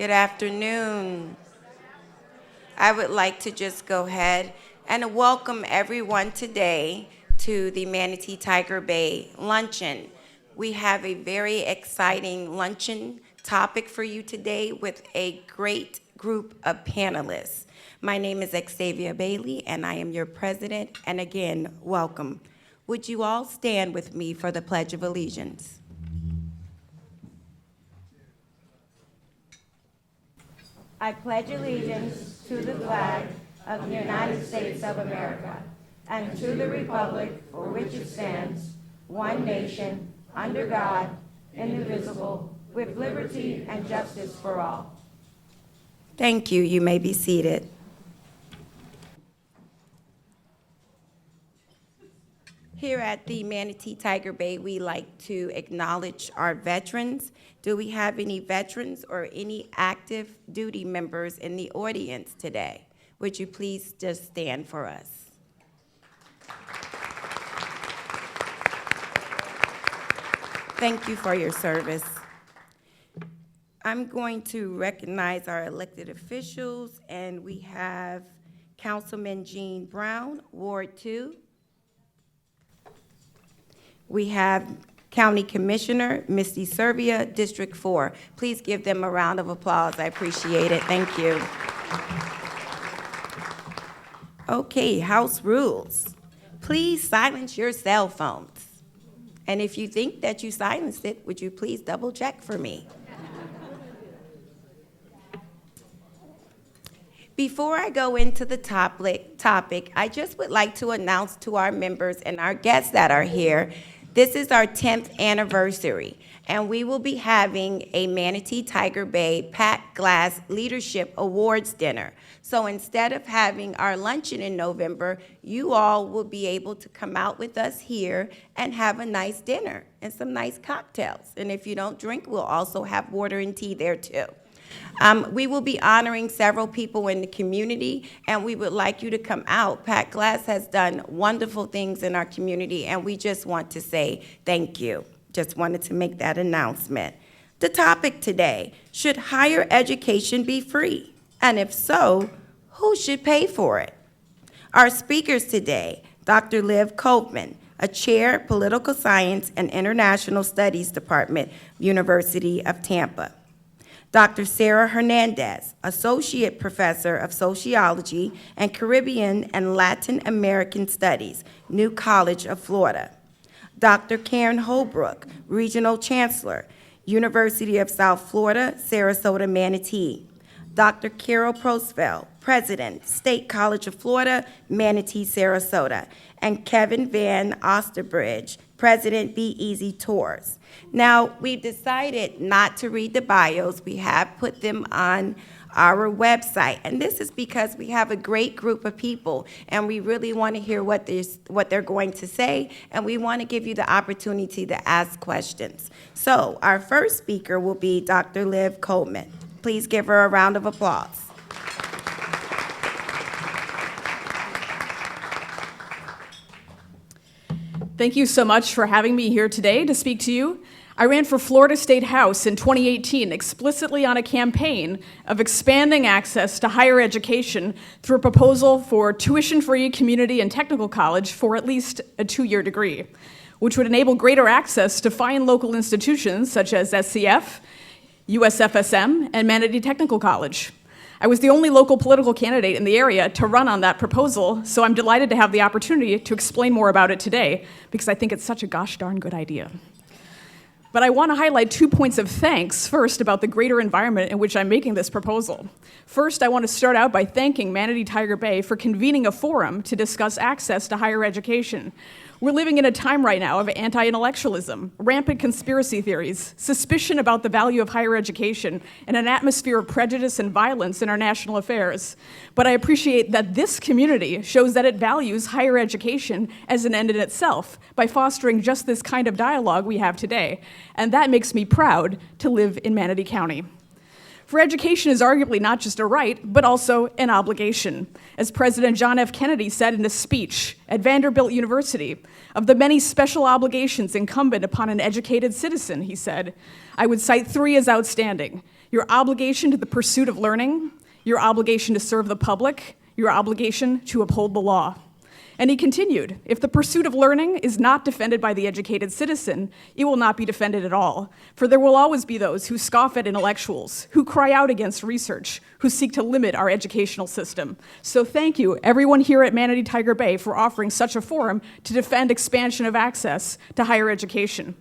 Good afternoon. I would like to just go ahead and welcome everyone today to the Manatee Tiger Bay Luncheon. We have a very exciting luncheon topic for you today with a great group of panelists. My name is Xavier Bailey, and I am your president, and again, welcome. Would you all stand with me for the Pledge of Allegiance? I pledge allegiance to the flag of the United States of America and to the republic for which it stands, one nation, under God, indivisible, with liberty and justice for all. Thank you. You may be seated. Here at the Manatee Tiger Bay, we like to acknowledge our veterans. Do we have any veterans or any active duty members in the audience today? Would you please just stand for us? Thank you for your service. I'm going to recognize our elected officials, and we have Councilman Jean Brown, Ward 2. We have County Commissioner Misty Servia, District 4. Please give them a round of applause. I appreciate it. Thank you. Okay, House rules. Please silence your cell phones. And if you think that you silenced it, would you please double check for me? Before I go into the topic, I just would like to announce to our members and our guests that are here, this is our 10th anniversary, and we will be having a Manatee Tiger Bay Packed Glass Leadership Awards dinner. So instead of having our luncheon in November, you all will be able to come out with us here and have a nice dinner and some nice cocktails. And if you don't drink, we'll also have water and tea there too. We will be honoring several people in the community, and we would like you to come out. Packed Glass has done wonderful things in our community, and we just want to say thank you. Just wanted to make that announcement. The topic today, should higher education be free? And if so, who should pay for it? Our speakers today, Dr. Liv Coleman, a chair, Political Science and International Studies Department, University of Tampa. Dr. Sarah Hernandez, Associate Professor of Sociology and Caribbean and Latin American Studies, New College of Florida. Dr. Karen Holbrook, Regional Chancellor, University of South Florida, Sarasota, Manatee. Dr. Carol Prosfeld, President, State College of Florida, Manatee, Sarasota. And Kevin Van Osterbridge, President Be Easy Tours. Now, we've decided not to read the bios. We have put them on our website, and this is because we have a great group of people, and we really want to hear what they're going to say, and we want to give you the opportunity to ask questions. So, our first speaker will be Dr. Liv Coleman. Please give her a round of applause. Thank you so much for having me here today to speak to you. I ran for Florida State House in 2018 explicitly on a campaign of expanding access to higher education through a proposal for tuition-free community and technical college for at least a 2-year degree, which would enable greater access to fine local institutions such as SCF, USFSM, and Manatee Technical College. I was the only local political candidate in the area to run on that proposal, so I'm delighted to have the opportunity to explain more about it today, because I think it's such a gosh darn good idea. But I want to highlight 2 points of thanks first about the greater environment in which I'm making this proposal. First, I want to start out by thanking Manatee Tiger Bay for convening a forum to discuss access to higher education. We're living in a time right now of anti-intellectualism, rampant conspiracy theories, suspicion about the value of higher education, and an atmosphere of prejudice and violence in our national affairs. But I appreciate that this community shows that it values higher education as an end in itself by fostering just this kind of dialogue we have today. And that makes me proud to live in Manatee County. For education is arguably not just a right, but also an obligation. As President John F. Kennedy said in a speech at Vanderbilt University, of the many special obligations incumbent upon an educated citizen, he said, I would cite 3 as outstanding: your obligation to the pursuit of learning, your obligation to serve the public, your obligation to uphold the law. And he continued, if the pursuit of learning is not defended by the educated citizen, it will not be defended at all. For there will always be those who scoff at intellectuals, who cry out against research, who seek to limit our educational system. So thank you, everyone here at Manatee Tiger Bay, for offering such a forum to defend expansion of access to higher education.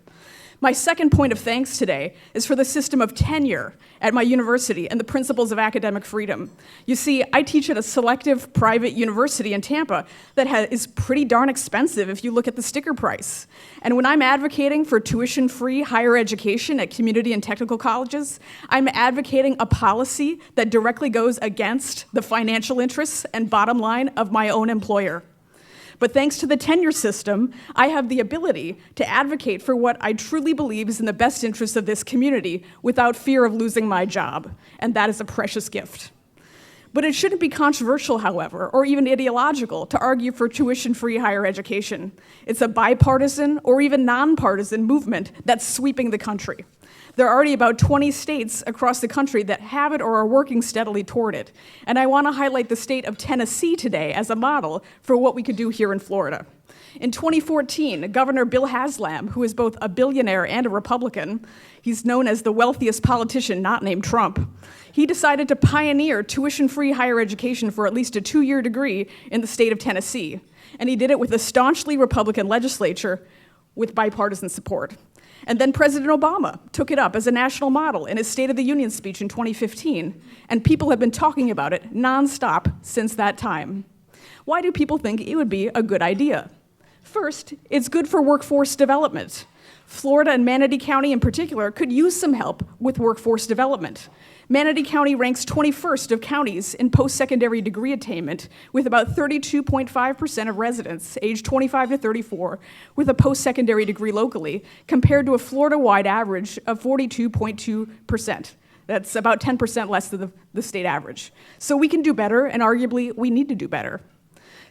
My second point of thanks today is for the system of tenure at my university and the principles of academic freedom. You see, I teach at a selective private university in Tampa that is pretty darn expensive if you look at the sticker price. And when I'm advocating for tuition-free higher education at community and technical colleges, I'm advocating a policy that directly goes against the financial interests and bottom line of my own employer. But thanks to the tenure system, I have the ability to advocate for what I truly believe is in the best interest of this community without fear of losing my job, and that is a precious gift. But it shouldn't be controversial, however, or even ideological to argue for tuition-free higher education. It's a bipartisan or even nonpartisan movement that's sweeping the country. There are already about 20 states across the country that have it or are working steadily toward it. And I want to highlight the state of Tennessee today as a model for what we could do here in Florida. In 2014, Governor Bill Haslam, who is both a billionaire and a Republican, he's known as the wealthiest politician not named Trump, he decided to pioneer tuition-free higher education for at least a 2-year degree in the state of Tennessee. And he did it with a staunchly Republican legislature with bipartisan support. And then President Obama took it up as a national model in his State of the Union speech in 2015, and people have been talking about it nonstop since that time. Why do people think it would be a good idea? First, it's good for workforce development. Florida and Manatee County in particular could use some help with workforce development. Manatee County ranks 21st of counties in post-secondary degree attainment, with about 32.5% of residents aged 25 to 34 with a post-secondary degree locally, compared to a Florida-wide average of 42.2%. That's about 10% less than the state average. So we can do better, and arguably we need to do better.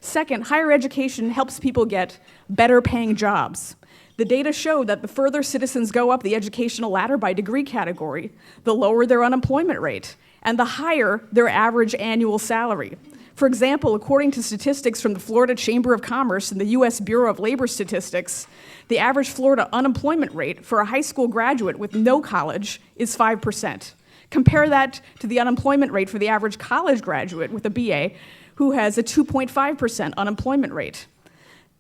Second, higher education helps people get better paying jobs. The data show that the further citizens go up the educational ladder by degree category, the lower their unemployment rate, and the higher their average annual salary. For example, according to statistics from the Florida Chamber of Commerce and the U.S. Bureau of Labor Statistics, the average Florida unemployment rate for a high school graduate with no college is 5%. Compare that to the unemployment rate for the average college graduate with a BA who has a 2.5% unemployment rate.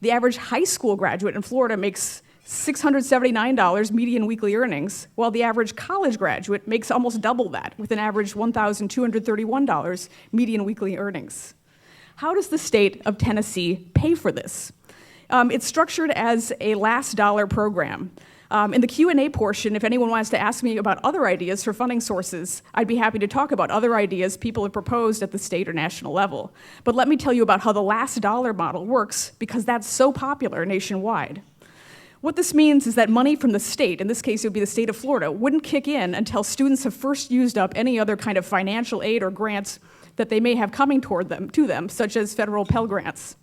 The average high school graduate in Florida makes $679 median weekly earnings, while the average college graduate makes almost double that, with an average $1,231 median weekly earnings. How does the state of Tennessee pay for this? It's structured as a last dollar program. In the Q&A portion, if anyone wants to ask me about other ideas for funding sources, I'd be happy to talk about other ideas people have proposed at the state or national level. But let me tell you about how the last dollar model works, because that's so popular nationwide. What this means is that money from the state, in this case it would be the state of Florida, wouldn't kick in until students have first used up any other kind of financial aid or grants that they may have coming to them, such as federal Pell Grants.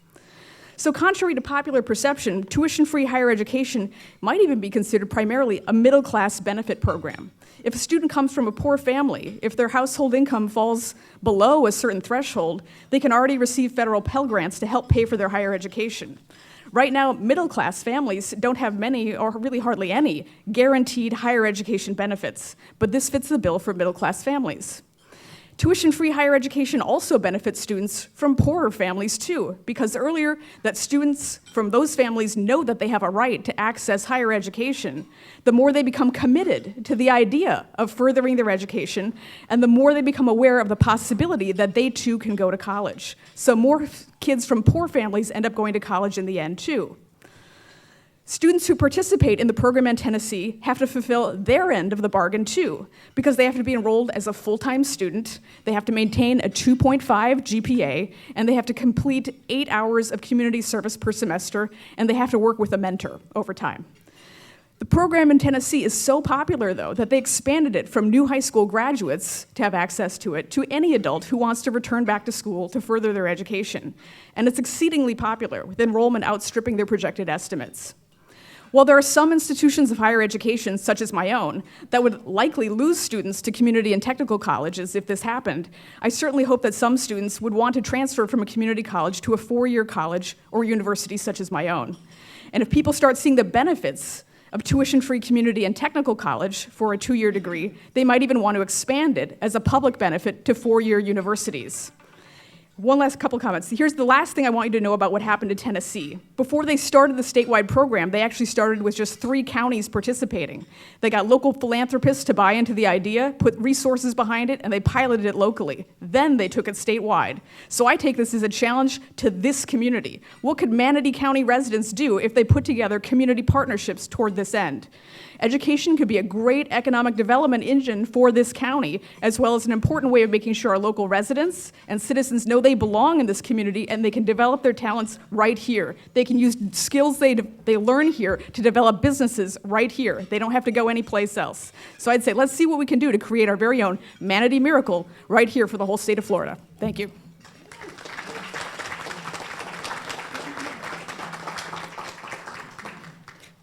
So contrary to popular perception, tuition-free higher education might even be considered primarily a middle-class benefit program. If a student comes from a poor family, if their household income falls below a certain threshold, they can already receive federal Pell Grants to help pay for their higher education. Right now, middle-class families don't have many, or really hardly any, guaranteed higher education benefits, but this fits the bill for middle-class families. Tuition-free higher education also benefits students from poorer families too, because earlier that students from those families know that they have a right to access higher education, the more they become committed to the idea of furthering their education, and the more they become aware of the possibility that they too can go to college. So more kids from poor families end up going to college in the end too. Students who participate in the program in Tennessee have to fulfill their end of the bargain too, because they have to be enrolled as a full-time student, they have to maintain a 2.5 GPA, and they have to complete 8 hours of community service per semester, and they have to work with a mentor over time. The program in Tennessee is so popular, though, that they expanded it from new high school graduates to have access to it to any adult who wants to return back to school to further their education. And it's exceedingly popular, with enrollment outstripping their projected estimates. While there are some institutions of higher education, such as my own, that would likely lose students to community and technical colleges if this happened, I certainly hope that some students would want to transfer from a community college to a four-year college or university such as my own. And if people start seeing the benefits of tuition-free community and technical college for a two-year degree, they might even want to expand it as a public benefit to four-year universities. One last couple comments. Here's the last thing I want you to know about what happened in Tennessee. Before they started the statewide program, they actually started with just 3 counties participating. They got local philanthropists to buy into the idea, put resources behind it, and they piloted it locally. Then they took it statewide. So I take this as a challenge to this community. What could Manatee County residents do if they put together community partnerships toward this end? Education could be a great economic development engine for this county, as well as an important way of making sure our local residents and citizens know they belong in this community and they can develop their talents right here. They can use skills they learn here to develop businesses right here. They don't have to go anyplace else. So I'd say let's see what we can do to create our very own Manatee miracle right here for the whole state of Florida. Thank you.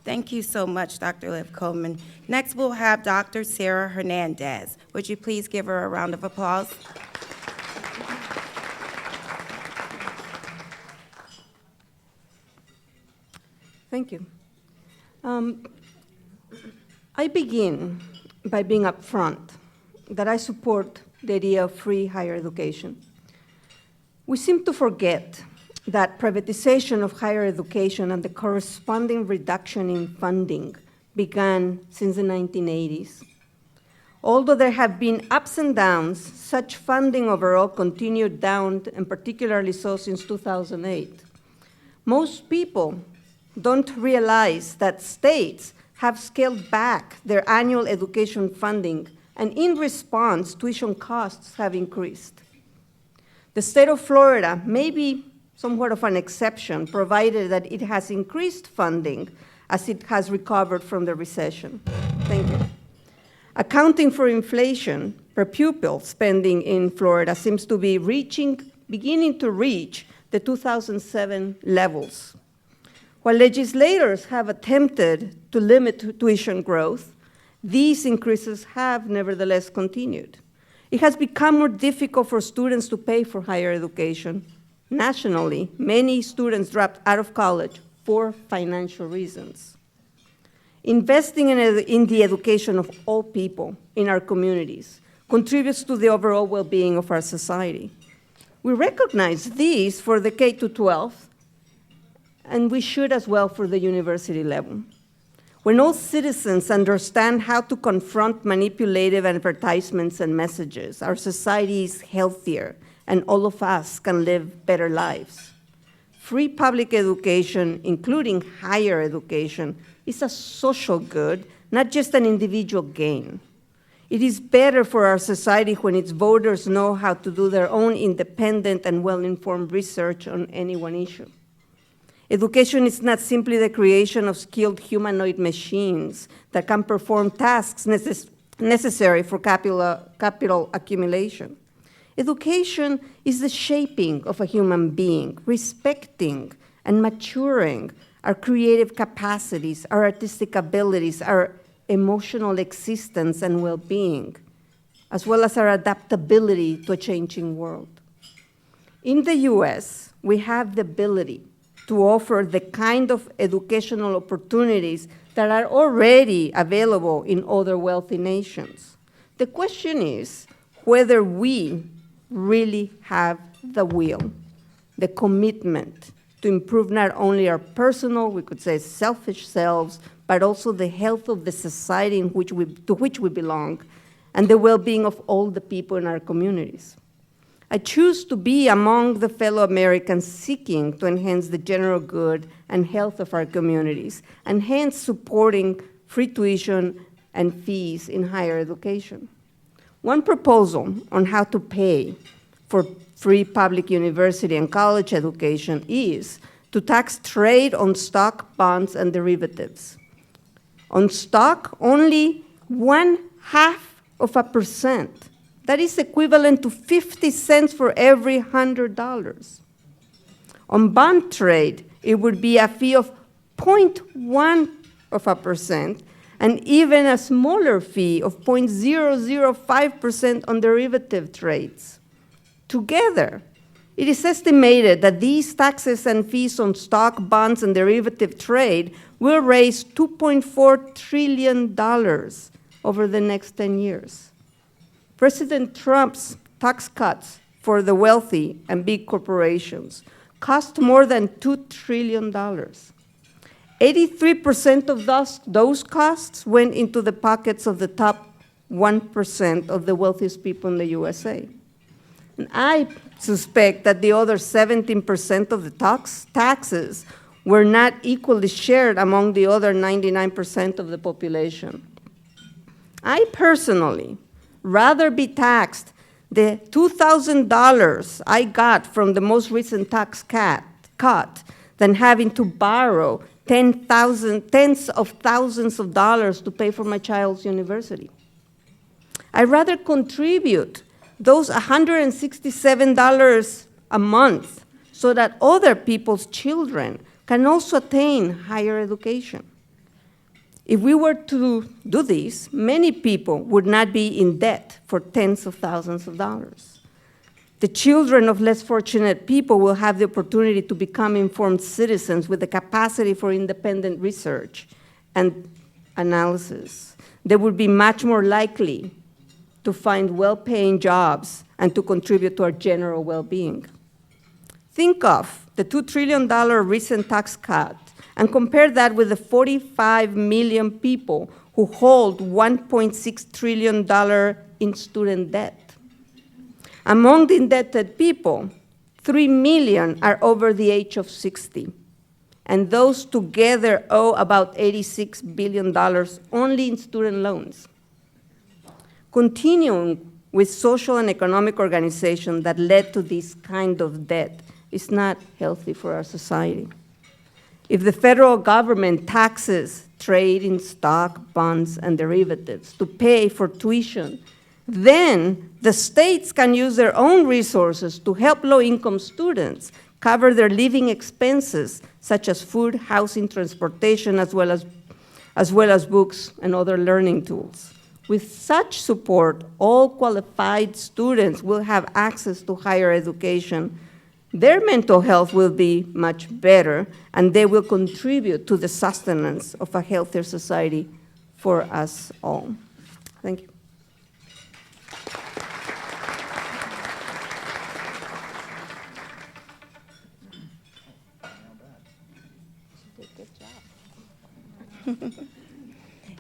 Thank you so much, Dr. Liv Coleman. Next, we'll have Dr. Sarah Hernandez. Would you please give her a round of applause? Thank you. I begin by being upfront that I support the idea of free higher education. We seem to forget that privatization of higher education and the corresponding reduction in funding began since the 1980s. Although there have been ups and downs, such funding overall continued down, and particularly so since 2008. Most people don't realize that states have scaled back their annual education funding, and in response, tuition costs have increased. The state of Florida may be somewhat of an exception, provided that it has increased funding as it has recovered from the recession. Thank you. Accounting for inflation, per pupil spending in Florida seems to be beginning to reach the 2007 levels. While legislators have attempted to limit tuition growth, these increases have nevertheless continued. It has become more difficult for students to pay for higher education. Nationally, many students dropped out of college for financial reasons. Investing in the education of all people in our communities contributes to the overall well-being of our society. We recognize these for the K-12, and we should as well for the university level. When all citizens understand how to confront manipulative advertisements and messages, our society is healthier, and all of us can live better lives. Free public education, including higher education, is a social good, not just an individual gain. It is better for our society when its voters know how to do their own independent and well-informed research on any one issue. Education is not simply the creation of skilled humanoid machines that can perform tasks necessary for capital accumulation. Education is the shaping of a human being, respecting and maturing our creative capacities, our artistic abilities, our emotional existence and well-being, as well as our adaptability to a changing world. In the US, we have the ability to offer the kind of educational opportunities that are already available in other wealthy nations. The question is whether we really have the will, the commitment to improve not only our personal, we could say selfish selves, but also the health of the society to which we belong, and the well-being of all the people in our communities. I choose to be among the fellow Americans seeking to enhance the general good and health of our communities, and hence supporting free tuition and fees in higher education. One proposal on how to pay for free public university and college education is to tax trade on stock, bonds, and derivatives. On stock, only 0.5%. That is equivalent to 50 cents for every $100. On bond trade, it would be a fee of 0.1%, and even a smaller fee of 0.005% on derivative trades. Together, it is estimated that these taxes and fees on stock, bonds, and derivative trade will raise $2.4 trillion over the next 10 years. President Trump's tax cuts for the wealthy and big corporations cost more than $2 trillion. 83% of those costs went into the pockets of the top 1% of the wealthiest people in the USA. And I suspect that the other 17% of the taxes were not equally shared among the other 99% of the population. I personally rather be taxed the $2,000 I got from the most recent tax cut than having to borrow tens of thousands of dollars to pay for my child's university. I'd rather contribute those $167 a month so that other people's children can also attain higher education. If we were to do this, many people would not be in debt for tens of thousands of dollars. The children of less fortunate people will have the opportunity to become informed citizens with the capacity for independent research and analysis. They would be much more likely to find well-paying jobs and to contribute to our general well-being. Think of the $2 trillion recent tax cut and compare that with the 45 million people who hold $1.6 trillion in student debt. Among the indebted people, 3 million are over the age of 60, and those together owe about $86 billion only in student loans. Continuing with social and economic organization that led to this kind of debt is not healthy for our society. If the federal government taxes trade in stock, bonds, and derivatives to pay for tuition, then the states can use their own resources to help low-income students cover their living expenses, such as food, housing, transportation, as well as books and other learning tools. With such support, all qualified students will have access to higher education. Their mental health will be much better, and they will contribute to the sustenance of a healthier society for us all. Thank you.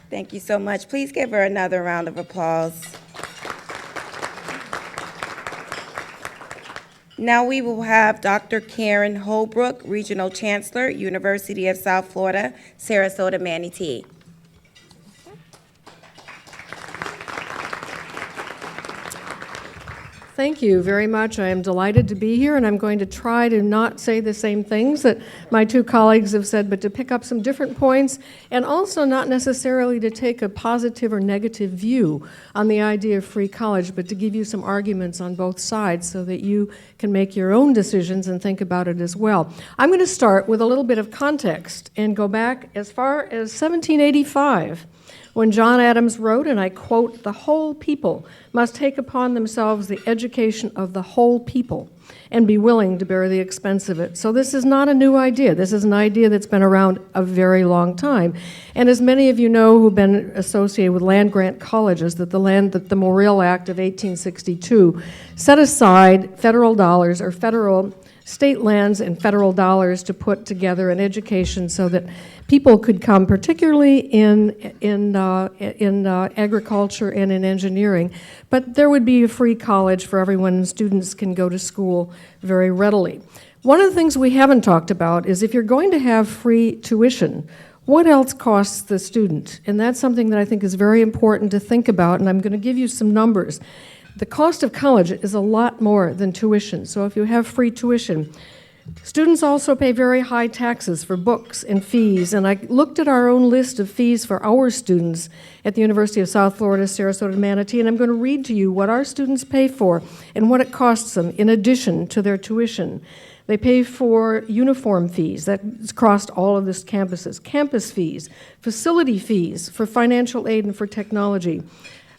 Thank you so much. Please give her another round of applause. Now we will have Dr. Karen Holbrook, Regional Chancellor, University of South Florida, Sarasota, Manatee. Thank you very much. I am delighted to be here, and I'm going to try to not say the same things that my two colleagues have said, but to pick up some different points, and also not necessarily to take a positive or negative view on the idea of free college, but to give you some arguments on both sides so that you can make your own decisions and think about it as well. I'm going to start with a little bit of context and go back as far as 1785. When John Adams wrote, and I quote, "The whole people must take upon themselves the education of the whole people and be willing to bear the expense of it." So this is not a new idea. This is an idea that's been around a very long time. And as many of you know who've been associated with land-grant colleges, that the Morrill Act of 1862 set aside federal dollars or federal state lands and federal dollars to put together an education so that people could come, particularly in agriculture and in engineering, but there would be a free college for everyone, and students can go to school very readily. One of the things we haven't talked about is if you're going to have free tuition, what else costs the student? And that's something that I think is very important to think about, and I'm going to give you some numbers. The cost of college is a lot more than tuition. So if you have free tuition, Students also pay very high taxes for books and fees, and I looked at our own list of fees for our students at the University of South Florida, Sarasota, and Manatee, and I'm going to read to you what our students pay for and what it costs them in addition to their tuition. They pay for uniform fees, that's across all of the campuses, campus fees, facility fees for financial aid and for technology,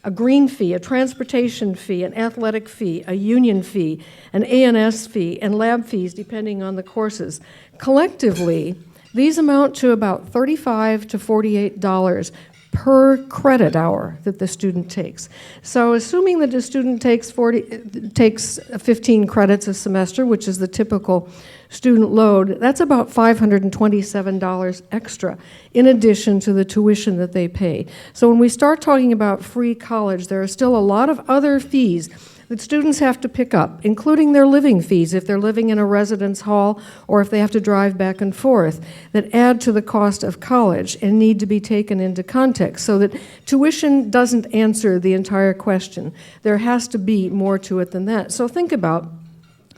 a green fee, a transportation fee, an athletic fee, a union fee, an A&S fee, and lab fees depending on the courses. Collectively, these amount to about $35 to $48 per credit hour that the student takes. So assuming that the student takes 15 credits a semester, which is the typical student load, that's about $527 extra in addition to the tuition that they pay. So when we start talking about free college, there are still a lot of other fees that students have to pick up, including their living fees if they're living in a residence hall or if they have to drive back and forth, that add to the cost of college and need to be taken into context so that tuition doesn't answer the entire question. There has to be more to it than that. So think about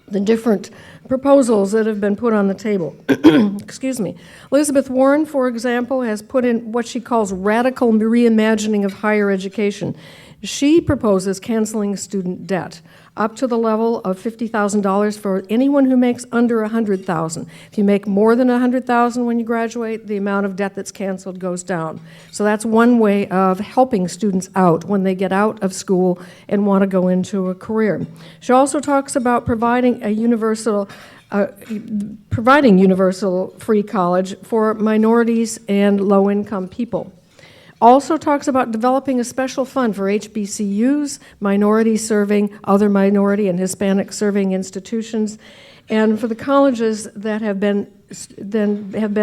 the different proposals that have been put on the table. Excuse me. Elizabeth Warren, for example, has put in what she calls radical reimagining of higher education. She proposes canceling student debt up to the level of $50,000 for anyone who makes under $100,000. If you make more than $100,000 when you graduate, the amount of debt that's canceled goes down. So that's one way of helping students out when they get out of school and want to go into a career. She also talks about providing universal free college for minorities and low-income people. Also talks about developing a special fund for HBCUs, minority-serving, other minority and Hispanic-serving institutions, and for the colleges that have been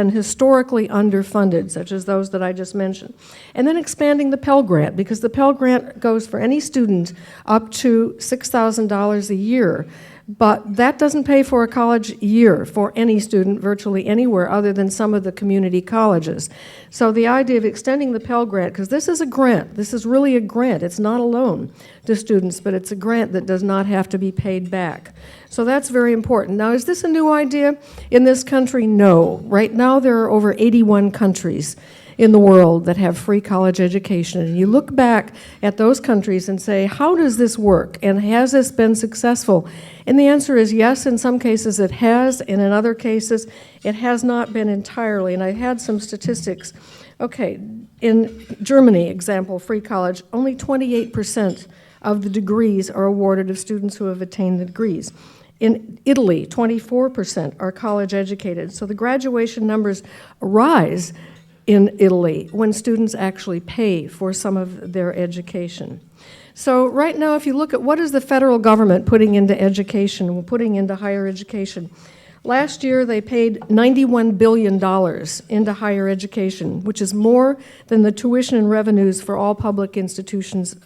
historically underfunded, such as those that I just mentioned. And then expanding the Pell Grant, because the Pell Grant goes for any student up to $6,000 a year. But that doesn't pay for a college year for any student virtually anywhere other than some of the community colleges. So the idea of extending the Pell Grant, because this is a grant, this is really a grant, it's not a loan to students, but it's a grant that does not have to be paid back. So that's very important. Now, is this a new idea in this country? No. Right now there are over 81 countries in the world that have free college education. And you look back at those countries and say, how does this work? And has this been successful? And the answer is yes, in some cases it has, and in other cases it has not been entirely. And I had some statistics. Okay, in Germany, example, free college, only 28% of the degrees are awarded of students who have attained the degrees. In Italy, 24% are college educated. So the graduation numbers rise in Italy when students actually pay for some of their education. So right now, if you look at what is the federal government putting into education, putting into higher education, last year they paid $91 billion into higher education, which is more than the tuition and revenues for all public institutions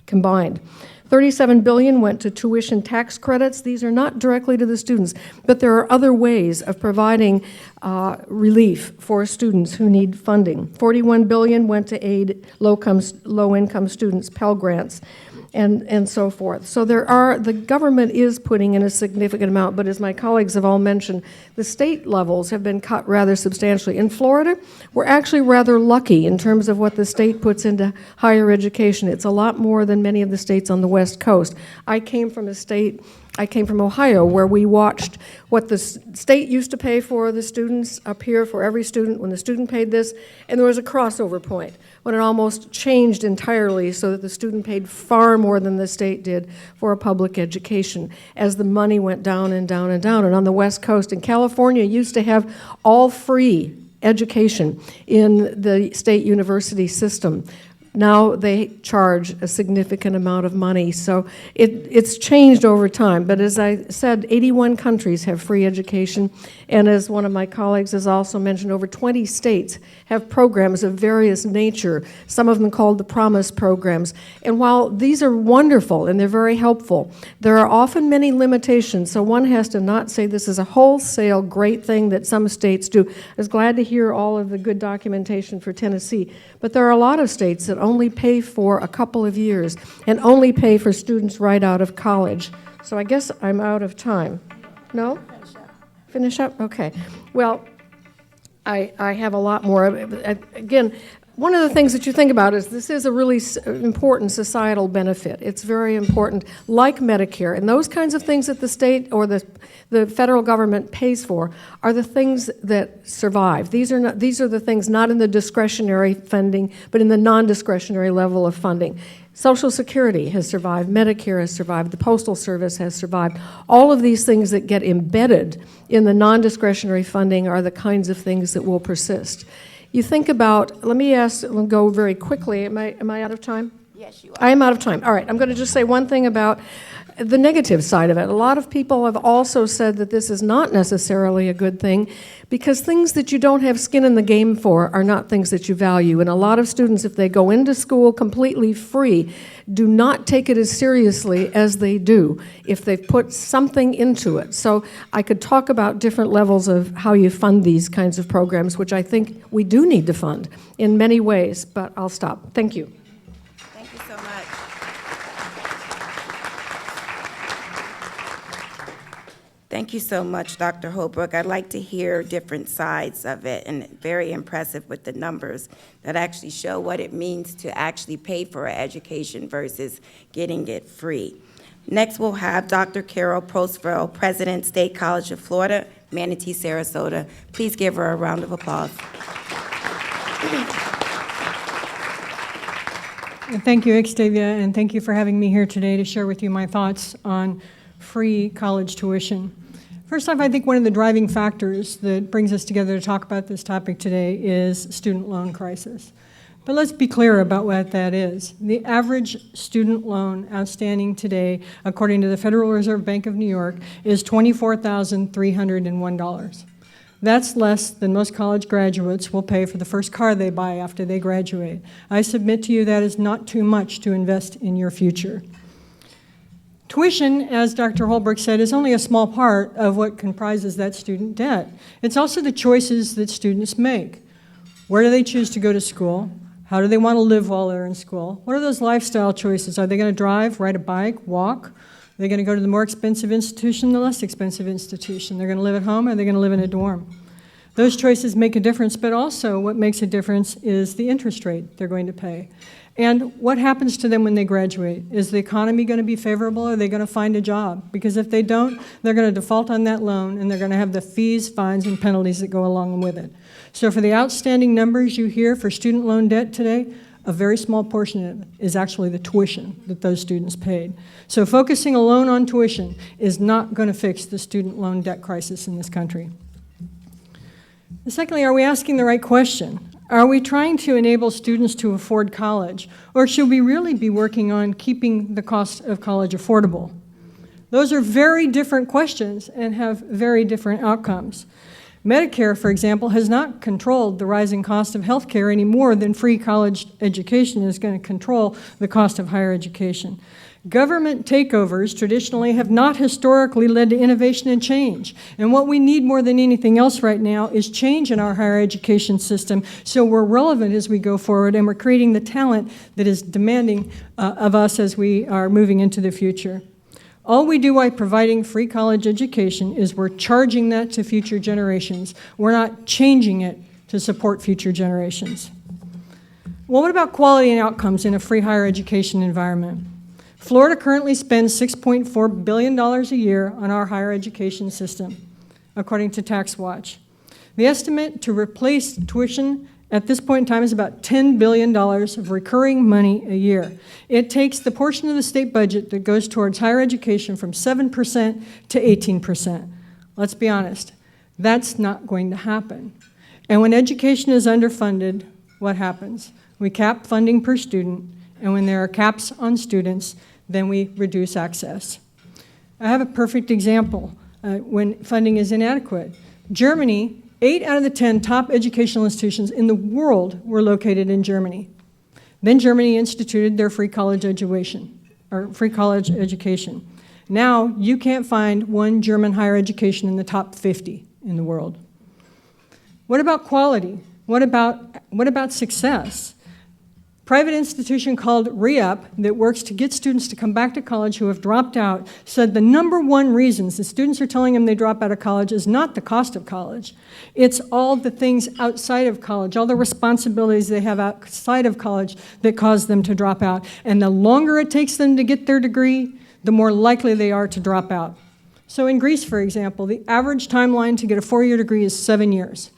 combined. $37 billion went to tuition tax credits. These are not directly to the students, but there are other ways of providing relief for students who need funding. $41 billion went to aid low-income students, Pell Grants, and so forth. So the government is putting in a significant amount, but as my colleagues have all mentioned, the state levels have been cut rather substantially. In Florida, we're actually rather lucky in terms of what the state puts into higher education. It's a lot more than many of the states on the West Coast. I came from Ohio, where we watched what the state used to pay for the students up here for every student when the student paid this, and there was a crossover point when it almost changed entirely so that the student paid far more than the state did for a public education as the money went down and down and down. And on the West Coast, and California used to have all free education in the state university system. Now they charge a significant amount of money. So it's changed over time. But as I said, 81 countries have free education. And as one of my colleagues has also mentioned, over 20 states have programs of various nature, some of them called the Promise programs. And while these are wonderful and they're very helpful, there are often many limitations. So one has to not say this is a wholesale great thing that some states do. I was glad to hear all of the good documentation for Tennessee. But there are a lot of states that only pay for a couple of years and only pay for students right out of college. So I guess I'm out of time. No? finish up? Okay. Well, I have a lot more. Again, one of the things that you think about is this is a really important societal benefit. It's very important, like Medicare, and those kinds of things that the state or the federal government pays for are the things that survive. These are the things not in the discretionary funding, but in the non-discretionary level of funding. Social Security has survived, Medicare has survived, the Postal Service has survived. All of these things that get embedded in the non-discretionary funding are the kinds of things that will persist. You think about, let me go very quickly. Am I out of time? Yes, you are. I am out of time. All right, I'm going to just say one thing about the negative side of it. A lot of people have also said that this is not necessarily a good thing because things that you don't have skin in the game for are not things that you value. And a lot of students, if they go into school completely free, do not take it as seriously as they do if they've put something into it. So I could talk about different levels of how you fund these kinds of programs, which I think we do need to fund in many ways, but I'll stop. Thank you. Thank you so much. Thank you so much, Dr. Holbrook. I'd like to hear different sides of it, and very impressive with the numbers that actually show what it means to actually pay for an education versus getting it free. Next, we'll have Dr. Carol Prosville, President, State College of Florida, Manatee, Sarasota. Please give her a round of applause. Thank you, Xtavia, and thank you for having me here today to share with you my thoughts on free college tuition. First off, I think one of the driving factors that brings us together to talk about this topic today is student loan crisis. But let's be clear about what that is. The average student loan outstanding today, according to the Federal Reserve Bank of New York, is $24,301. That's less than most college graduates will pay for the first car they buy after they graduate. I submit to you that is not too much to invest in your future. Tuition, as Dr. Holbrook said, is only a small part of what comprises that student debt. It's also the choices that students make. Where do they choose to go to school? How do they want to live while they're in school? What are those lifestyle choices? Are they going to drive, ride a bike, walk? Are they going to go to the more expensive institution, the less expensive institution? They're going to live at home, or are they going to live in a dorm? Those choices make a difference, but also what makes a difference is the interest rate they're going to pay. And what happens to them when they graduate? Is the economy going to be favorable, or are they going to find a job? Because if they don't, they're going to default on that loan, and they're going to have the fees, fines, and penalties that go along with it. So for the outstanding numbers you hear for student loan debt today, a very small portion of it is actually the tuition that those students paid. So focusing alone on tuition is not going to fix the student loan debt crisis in this country. And secondly, are we asking the right question? Are we trying to enable students to afford college, or should we really be working on keeping the cost of college affordable? Those are very different questions and have very different outcomes. Medicare, for example, has not controlled the rising cost of health care any more than free college education is going to control the cost of higher education. Government takeovers traditionally have not historically led to innovation and change. And what we need more than anything else right now is change in our higher education system so we're relevant as we go forward and we're creating the talent that is demanding of us as we are moving into the future. All we do by providing free college education is we're charging that to future generations. We're not changing it to support future generations. Well, what about quality and outcomes in a free higher education environment? Florida currently spends $6.4 billion a year on our higher education system, according to TaxWatch. The estimate to replace tuition at this point in time is about $10 billion of recurring money a year. It takes the portion of the state budget that goes towards higher education from 7% to 18%. Let's be honest, that's not going to happen. And when education is underfunded, what happens? We cap funding per student, and when there are caps on students, then we reduce access. I have a perfect example when funding is inadequate. Germany, 8 out of the 10 top educational institutions in the world were located in Germany. Then Germany instituted their free college education. Now you can't find one German higher education in the top 50 in the world. What about quality? What about success? Private institution called Re-Up that works to get students to come back to college who have dropped out said the number one reasons the students are telling them they drop out of college is not the cost of college. It's all the things outside of college, all the responsibilities they have outside of college that cause them to drop out. And the longer it takes them to get their degree, the more likely they are to drop out. So in Greece, for example, the average timeline to get a 4-year degree is 7 years.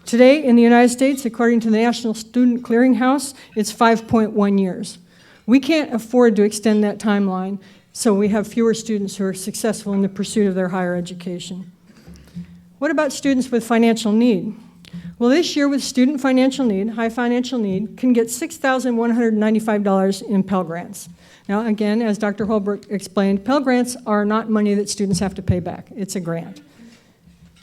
Today, in the United States, according to the National Student Clearinghouse, it's 5.1 years. We can't afford to extend that timeline, so we have fewer students who are successful in the pursuit of their higher education. What about students with financial need? Well, this year with student financial need, high financial need, can get $6,195 in Pell Grants. Now, again, as Dr. Holbrook explained, Pell Grants are not money that students have to pay back. It's a grant.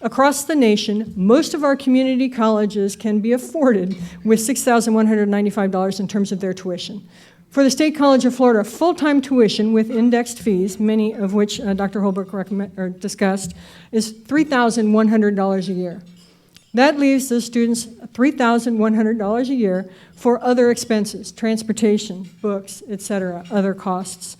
Across the nation, most of our community colleges can be afforded with $6,195 in terms of their tuition. For the State College of Florida, full-time tuition with indexed fees, many of which Dr. Holbrook discussed, is $3,100 a year. That leaves those students $3,100 a year for other expenses, transportation, books, etc., other costs.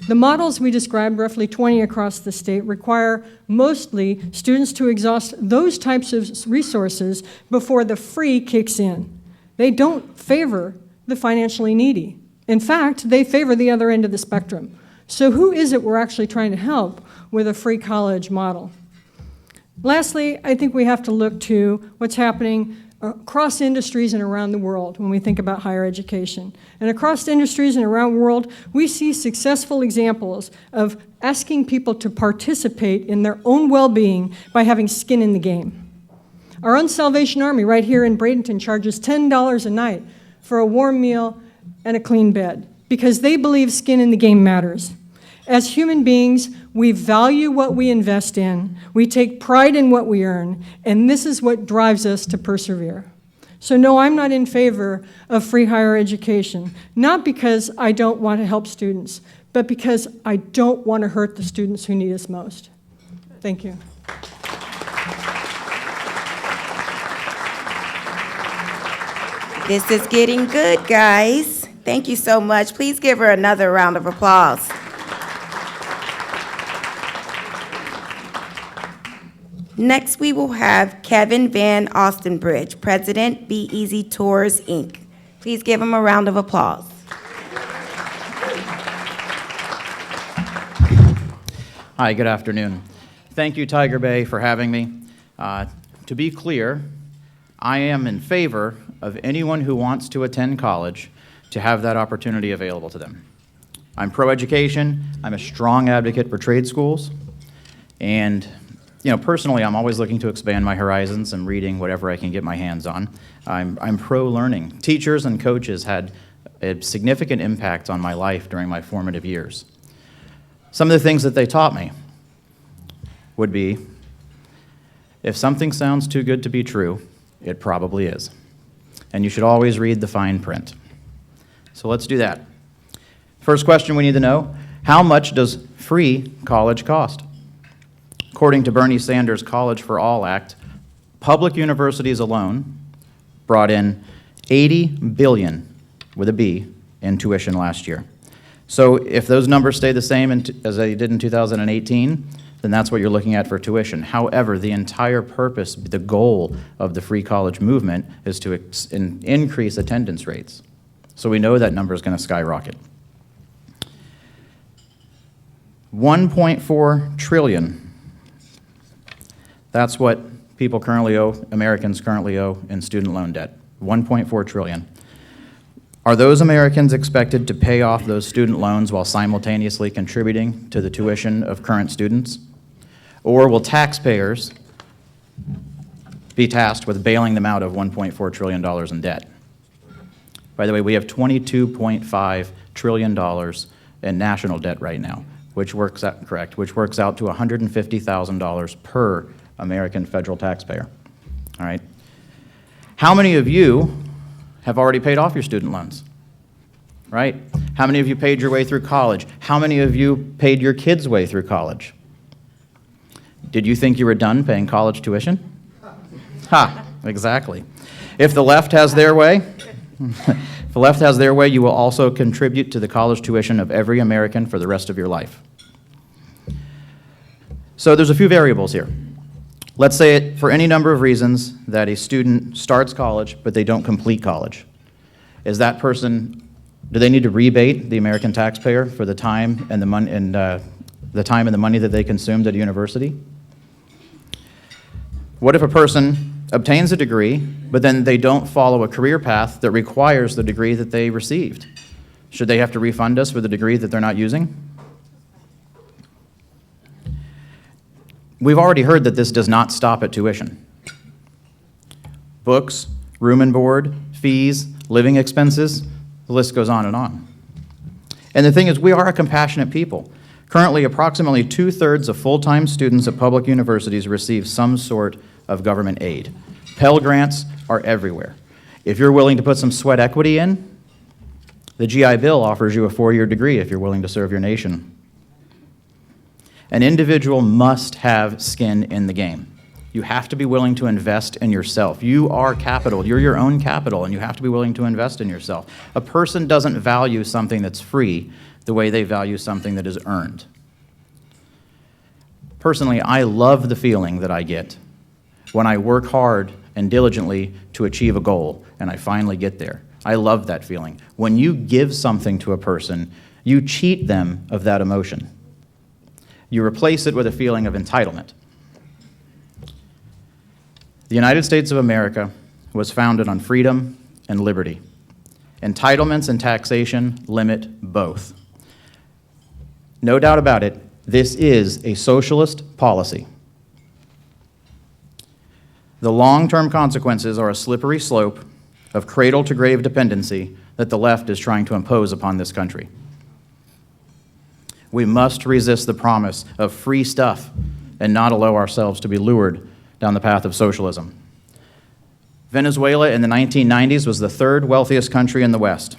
The models we described, roughly 20 across the state, require mostly students to exhaust those types of resources before the free kicks in. They don't favor the financially needy. In fact, they favor the other end of the spectrum. So who is it we're actually trying to help with a free college model? Lastly, I think we have to look to what's happening across industries and around the world when we think about higher education. And across industries and around the world, we see successful examples of asking people to participate in their own well-being by having skin in the game. Our own Salvation Army right here in Bradenton charges $10 a night for a warm meal and a clean bed because they believe skin in the game matters. As human beings, we value what we invest in, we take pride in what we earn, and this is what drives us to persevere. So no, I'm not in favor of free higher education, not because I don't want to help students, but because I don't want to hurt the students who need us most. Thank you. This is getting good, guys. Thank you so much. Please give her another round of applause. Next, we will have Kevin Van Ostenbridge, President, Be Easy Tours, Inc. Please give him a round of applause. Hi, good afternoon. Thank you, Tiger Bay, for having me. To be clear, I am in favor of anyone who wants to attend college to have that opportunity available to them. I'm pro-education. I'm a strong advocate for trade schools. And personally, I'm always looking to expand my horizons and reading whatever I can get my hands on. I'm pro-learning. Teachers and coaches had a significant impact on my life during my formative years. Some of the things that they taught me would be, if something sounds too good to be true, it probably is. And you should always read the fine print. So let's do that. First question we need to know, how much does free college cost? According to Bernie Sanders' College for All Act, public universities alone brought in $80 billion, with a B, in tuition last year. So if those numbers stay the same as they did in 2018, then that's what you're looking at for tuition. However, the entire purpose, the goal of the free college movement is to increase attendance rates. So we know that number is going to skyrocket. $1.4 trillion. That's what people currently owe, Americans currently owe in student loan debt, $1.4 trillion. Are those Americans expected to pay off those student loans while simultaneously contributing to the tuition of current students? Or will taxpayers be tasked with bailing them out of $1.4 trillion in debt? By the way, we have $22.5 trillion in national debt right now, which works out, which works out to $150,000 per American federal taxpayer. All right. How many of you have already paid off your student loans? Right? How many of you paid your way through college? How many of you paid your kids' way through college? Did you think you were done paying college tuition? Ha, exactly. If the left has their way, if the left has their way, you will also contribute to the college tuition of every American for the rest of your life. So there's a few variables here. Let's say it for any number of reasons that a student starts college, but they don't complete college. Is that person, do they need to rebate the American taxpayer for the time and the money that they consumed at a university? What if a person obtains a degree, but then they don't follow a career path that requires the degree that they received? Should they have to refund us for the degree that they're not using? We've already heard that this does not stop at tuition. Books, room and board, fees, living expenses, the list goes on and on. And the thing is, we are a compassionate people. Currently, approximately 2/3 of full-time students at public universities receive some sort of government aid. Pell Grants are everywhere. If you're willing to put some sweat equity in, the GI Bill offers you a 4-year degree if you're willing to serve your nation. An individual must have skin in the game. You have to be willing to invest in yourself. You are capital. You're your own capital, and you have to be willing to invest in yourself. A person doesn't value something that's free the way they value something that is earned. Personally, I love the feeling that I get when I work hard and diligently to achieve a goal, and I finally get there. I love that feeling. When you give something to a person, you cheat them of that emotion. You replace it with a feeling of entitlement. The United States of America was founded on freedom and liberty. Entitlements and taxation limit both. No doubt about it, this is a socialist policy. The long-term consequences are a slippery slope of cradle-to-grave dependency that the left is trying to impose upon this country. We must resist the promise of free stuff and not allow ourselves to be lured down the path of socialism. Venezuela in the 1990s was the third wealthiest country in the West.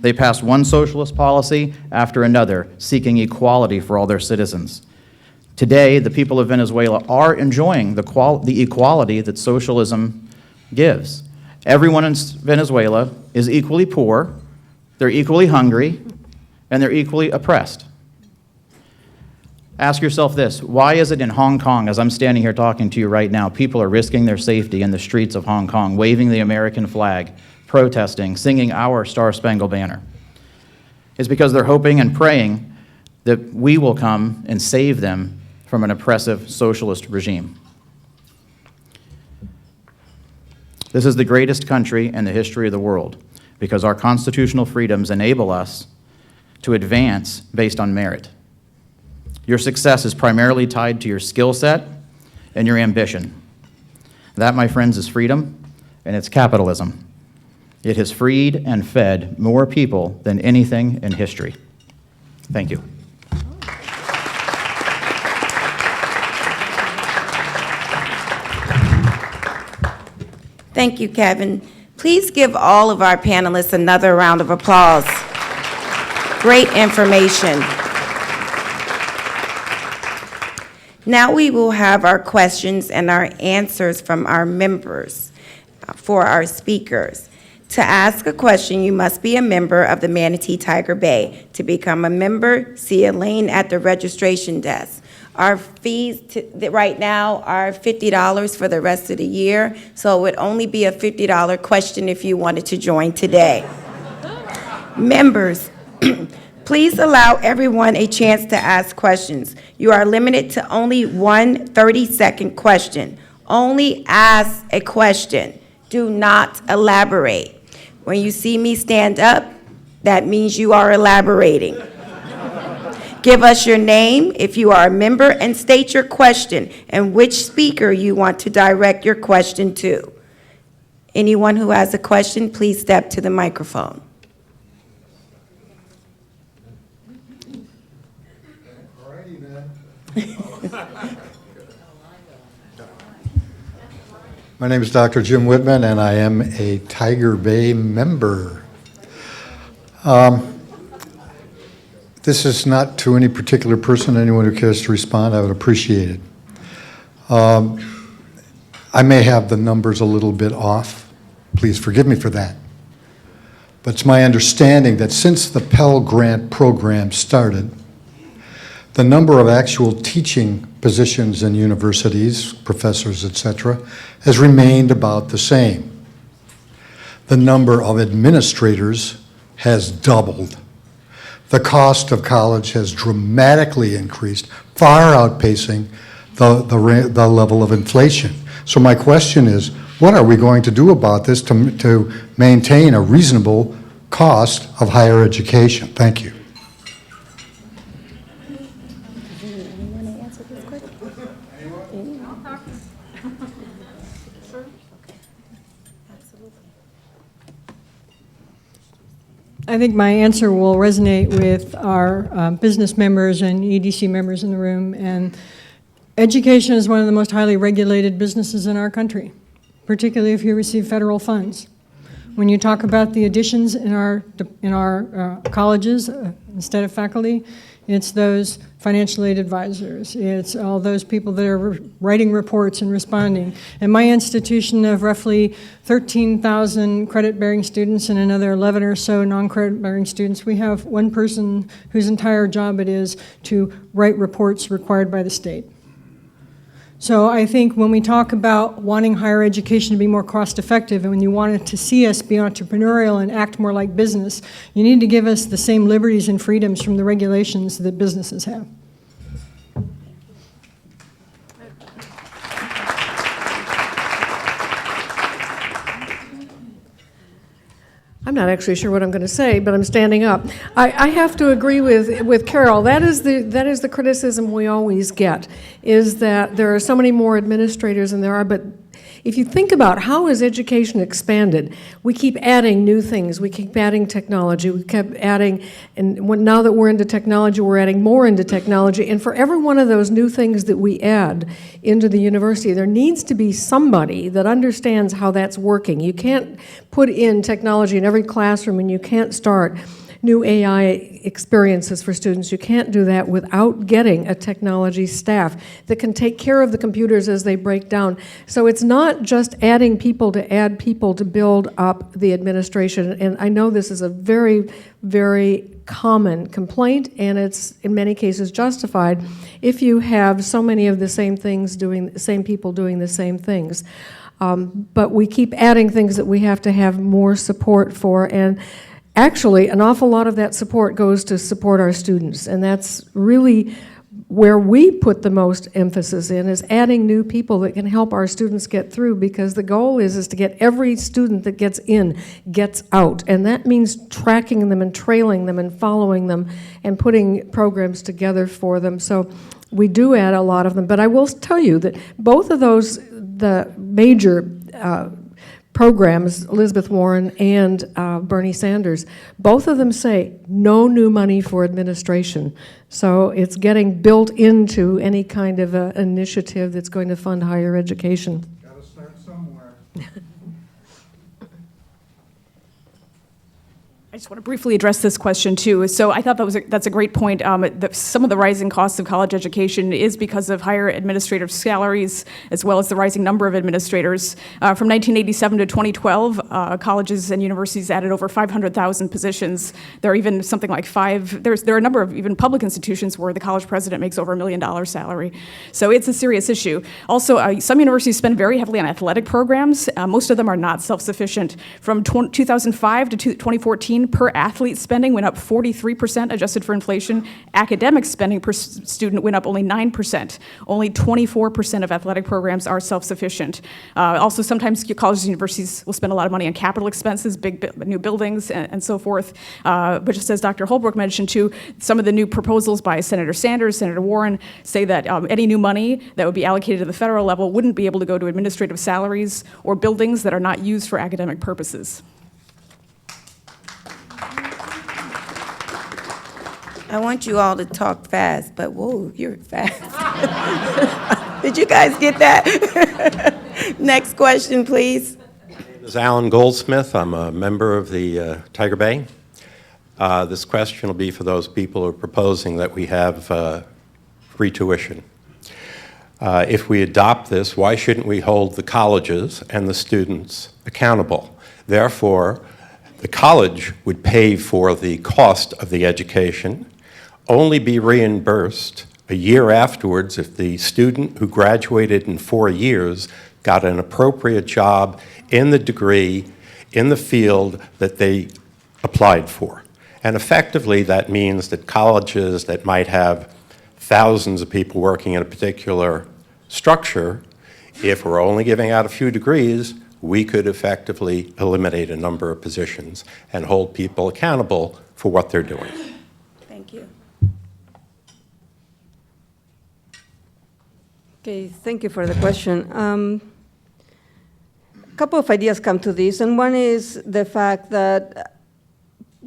They passed one socialist policy after another, seeking equality for all their citizens. Today, the people of Venezuela are enjoying the equality that socialism gives. Everyone in Venezuela is equally poor, they're equally hungry, and they're equally oppressed. Ask yourself this: why is it in Hong Kong, as I'm standing here talking to you right now, people are risking their safety in the streets of Hong Kong, waving the American flag, protesting, singing our Star-Spangled Banner? It's because they're hoping and praying that we will come and save them from an oppressive socialist regime. This is the greatest country in the history of the world because our constitutional freedoms enable us to advance based on merit. Your success is primarily tied to your skill set and your ambition. That, my friends, is freedom, and it's capitalism. It has freed and fed more people than anything in history. Thank you. Thank you, Kevin. Please give all of our panelists another round of applause. Great information. Now we will have our questions and our answers from our members for our speakers. To ask a question, you must be a member of the Manatee Tiger Bay. To become a member, see Elaine at the registration desk. Our fees right now are $50 for the rest of the year, so it would only be a $50 question if you wanted to join today. Members, please allow everyone a chance to ask questions. You are limited to only one 30-second question. Only ask a question. Do not elaborate. When you see me stand up, that means you are elaborating. Give us your name if you are a member and state your question and which speaker you want to direct your question to. Anyone who has a question, please step to the microphone. My name is Dr. Jim Whitman, and I am a Tiger Bay member. This is not to any particular person. Anyone who cares to respond, I would appreciate it. I may have the numbers a little bit off. Please forgive me for that. but it's my understanding that since the Pell Grant program started, the number of actual teaching positions in universities, professors, etc., has remained about the same. The number of administrators has doubled. The cost of college has dramatically increased, far outpacing the level of inflation. So my question is, what are we going to do about this to maintain a reasonable cost of higher education? Thank you. I think my answer will resonate with our business members and EDC members in the room. And education is one of the most highly regulated businesses in our country, particularly if you receive federal funds. When you talk about the additions in our colleges, instead of faculty, it's those financial aid advisors. It's all those people that are writing reports and responding. And my institution of roughly 13,000 credit-bearing students and another 11 or so non-credit-bearing students, we have one person whose entire job it is to write reports required by the state. So I think when we talk about wanting higher education to be more cost-effective, and when you wanted to see us be entrepreneurial and act more like business, you need to give us the same liberties and freedoms from the regulations that businesses have. I'm not actually sure what I'm going to say, but I'm standing up. I have to agree with Carol. That is the criticism we always get, is that there are so many more administrators than there are, but if you think about how is education expanded, we keep adding new things. We keep adding technology. We kept adding, and now that we're into technology, we're adding more into technology. And for every one of those new things that we add into the university, there needs to be somebody that understands how that's working. You can't put in technology in every classroom, and you can't start new AI experiences for students. You can't do that without getting a technology staff that can take care of the computers as they break down. So it's not just adding people to add people to build up the administration. And I know this is a very, very common complaint, and it's in many cases justified if you have so many of the same things doing, the same people doing the same things. But we keep adding things that we have to have more support for, and actually, an awful lot of that support goes to support our students, and that's really where we put the most emphasis in, is adding new people that can help our students get through, because the goal is to get every student that gets in, gets out, and that means tracking them and trailing them and following them and putting programs together for them. So we do add a lot of them, but I will tell you that both of those, the major programs, Elizabeth Warren and Bernie Sanders, both of them say no new money for administration. So it's getting built into any kind of initiative that's going to fund higher education. Got to start somewhere. I just want to briefly address this question too. So I thought that's a great point. Some of the rising costs of college education is because of higher administrative salaries, as well as the rising number of administrators. From 1987 to 2012, colleges and universities added over 500,000 positions. There are even something like there are a number of even public institutions where the college president makes over $1 million salary. So it's a serious issue. Also, some universities spend very heavily on athletic programs. Most of them are not self-sufficient. From 2005 to 2014, per athlete spending went up 43%, adjusted for inflation. Academic spending per student went up only 9%. Only 24% of athletic programs are self-sufficient. Also, sometimes colleges and universities will spend a lot of money on capital expenses, big new buildings, and so forth. But just as Dr. Holbrook mentioned too, some of the new proposals by Senator Sanders, Senator Warren, say that any new money that would be allocated to the federal level wouldn't be able to go to administrative salaries or buildings that are not used for academic purposes. I want you all to talk fast, but whoa, you're fast. Did you guys get that? Next question, please. My name is Alan Goldsmith. I'm a member of the Tiger Bay. This question will be for those people who are proposing that we have free tuition. If we adopt this, why shouldn't we hold the colleges and the students accountable? Therefore, The college would pay for the cost of the education, only be reimbursed a year afterwards if the student who graduated in 4 years got an appropriate job in the degree, in the field that they applied for. And effectively, that means that colleges that might have thousands of people working in a particular structure, if we're only giving out a few degrees, we could effectively eliminate a number of positions and hold people accountable for what they're doing. Thank you. Okay, thank you for the question. A couple of ideas come to this, and one is the fact that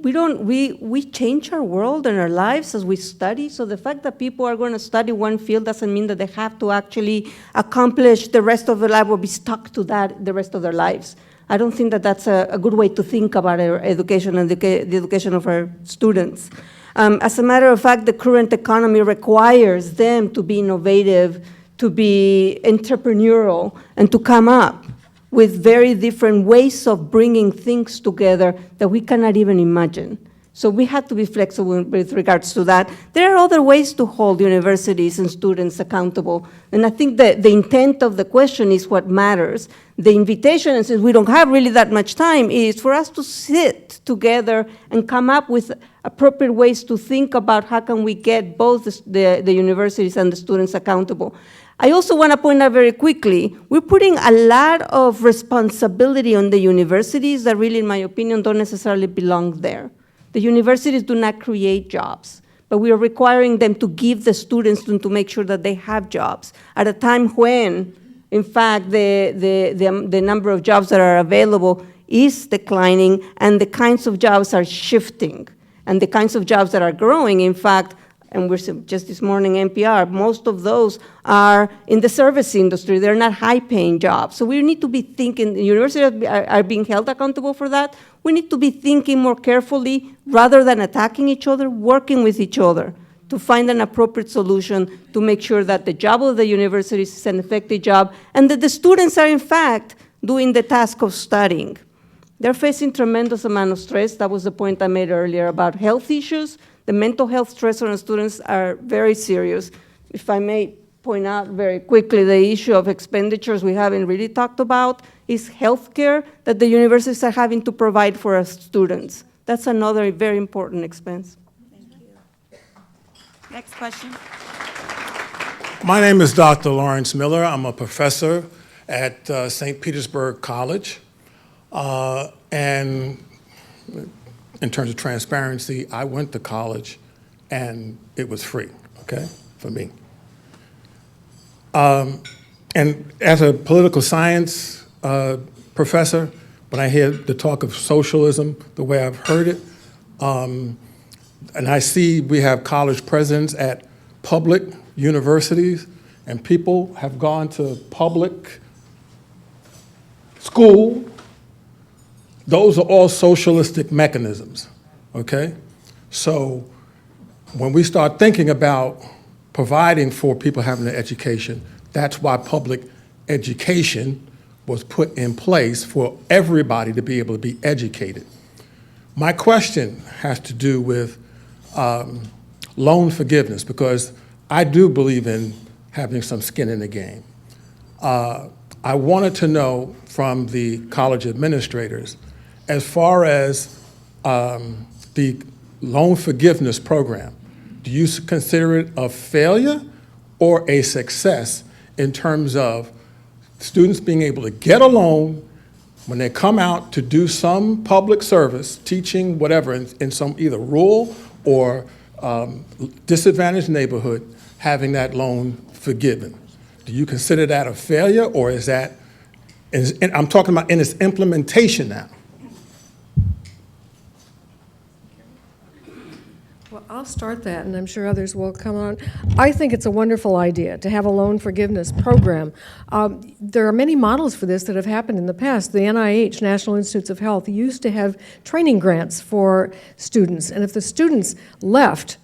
we change our world and our lives as we study. So the fact that people are going to study one field doesn't mean that they have to actually accomplish the rest of their life or be stuck to that the rest of their lives. I don't think that that's a good way to think about our education and the education of our students. As a matter of fact, the current economy requires them to be innovative, to be entrepreneurial, and to come up with very different ways of bringing things together that we cannot even imagine. So we have to be flexible with regards to that. There are other ways to hold universities and students accountable, and I think that the intent of the question is what matters. The invitation, and since we don't have really that much time, is for us to sit together and come up with appropriate ways to think about how can we get both the universities and the students accountable. I also want to point out very quickly, we're putting a lot of responsibility on the universities that really, in my opinion, don't necessarily belong there. The universities do not create jobs, but we are requiring them to give the students and to make sure that they have jobs at a time when, in fact, the number of jobs that are available is declining and the kinds of jobs are shifting. And the kinds of jobs that are growing, in fact, and we're just this morning, NPR, most of those are in the service industry. They're not high-paying jobs. So we need to be thinking, the universities are being held accountable for that. We need to be thinking more carefully, rather than attacking each other, working with each other to find an appropriate solution to make sure that the job of the universities is an effective job and that the students are, in fact, doing the task of studying. They're facing tremendous amount of stress. That was the point I made earlier about health issues. The mental health stress on students are very serious. If I may point out very quickly, the issue of expenditures we haven't really talked about is healthcare that the universities are having to provide for our students. That's another very important expense. Thank you. Next question. My name is Dr. Lawrence Miller. I'm a professor at St. Petersburg College. And in terms of transparency, I went to college and it was free, okay, for me. And as a political science professor, when I hear the talk of socialism the way I've heard it, and I see we have college presidents at public universities, and people have gone to public school. Those are all socialistic mechanisms, okay? So when we start thinking about providing for people having an education, that's why public education was put in place for everybody to be able to be educated. My question has to do with loan forgiveness, because I do believe in having some skin in the game. I wanted to know from the college administrators, as far as the loan forgiveness program, do you consider it a failure or a success in terms of students being able to get a loan when they come out to do some public service, teaching, whatever, in some either rural or disadvantaged neighborhood, having that loan forgiven? Do you consider that a failure, or is that, and I'm talking about in its implementation now? Well, I'll start that, and I'm sure others will come on. I think it's a wonderful idea to have a loan forgiveness program. There are many models for this that have happened in the past. The NIH, National Institutes of Health, used to have training grants for students, and if the students left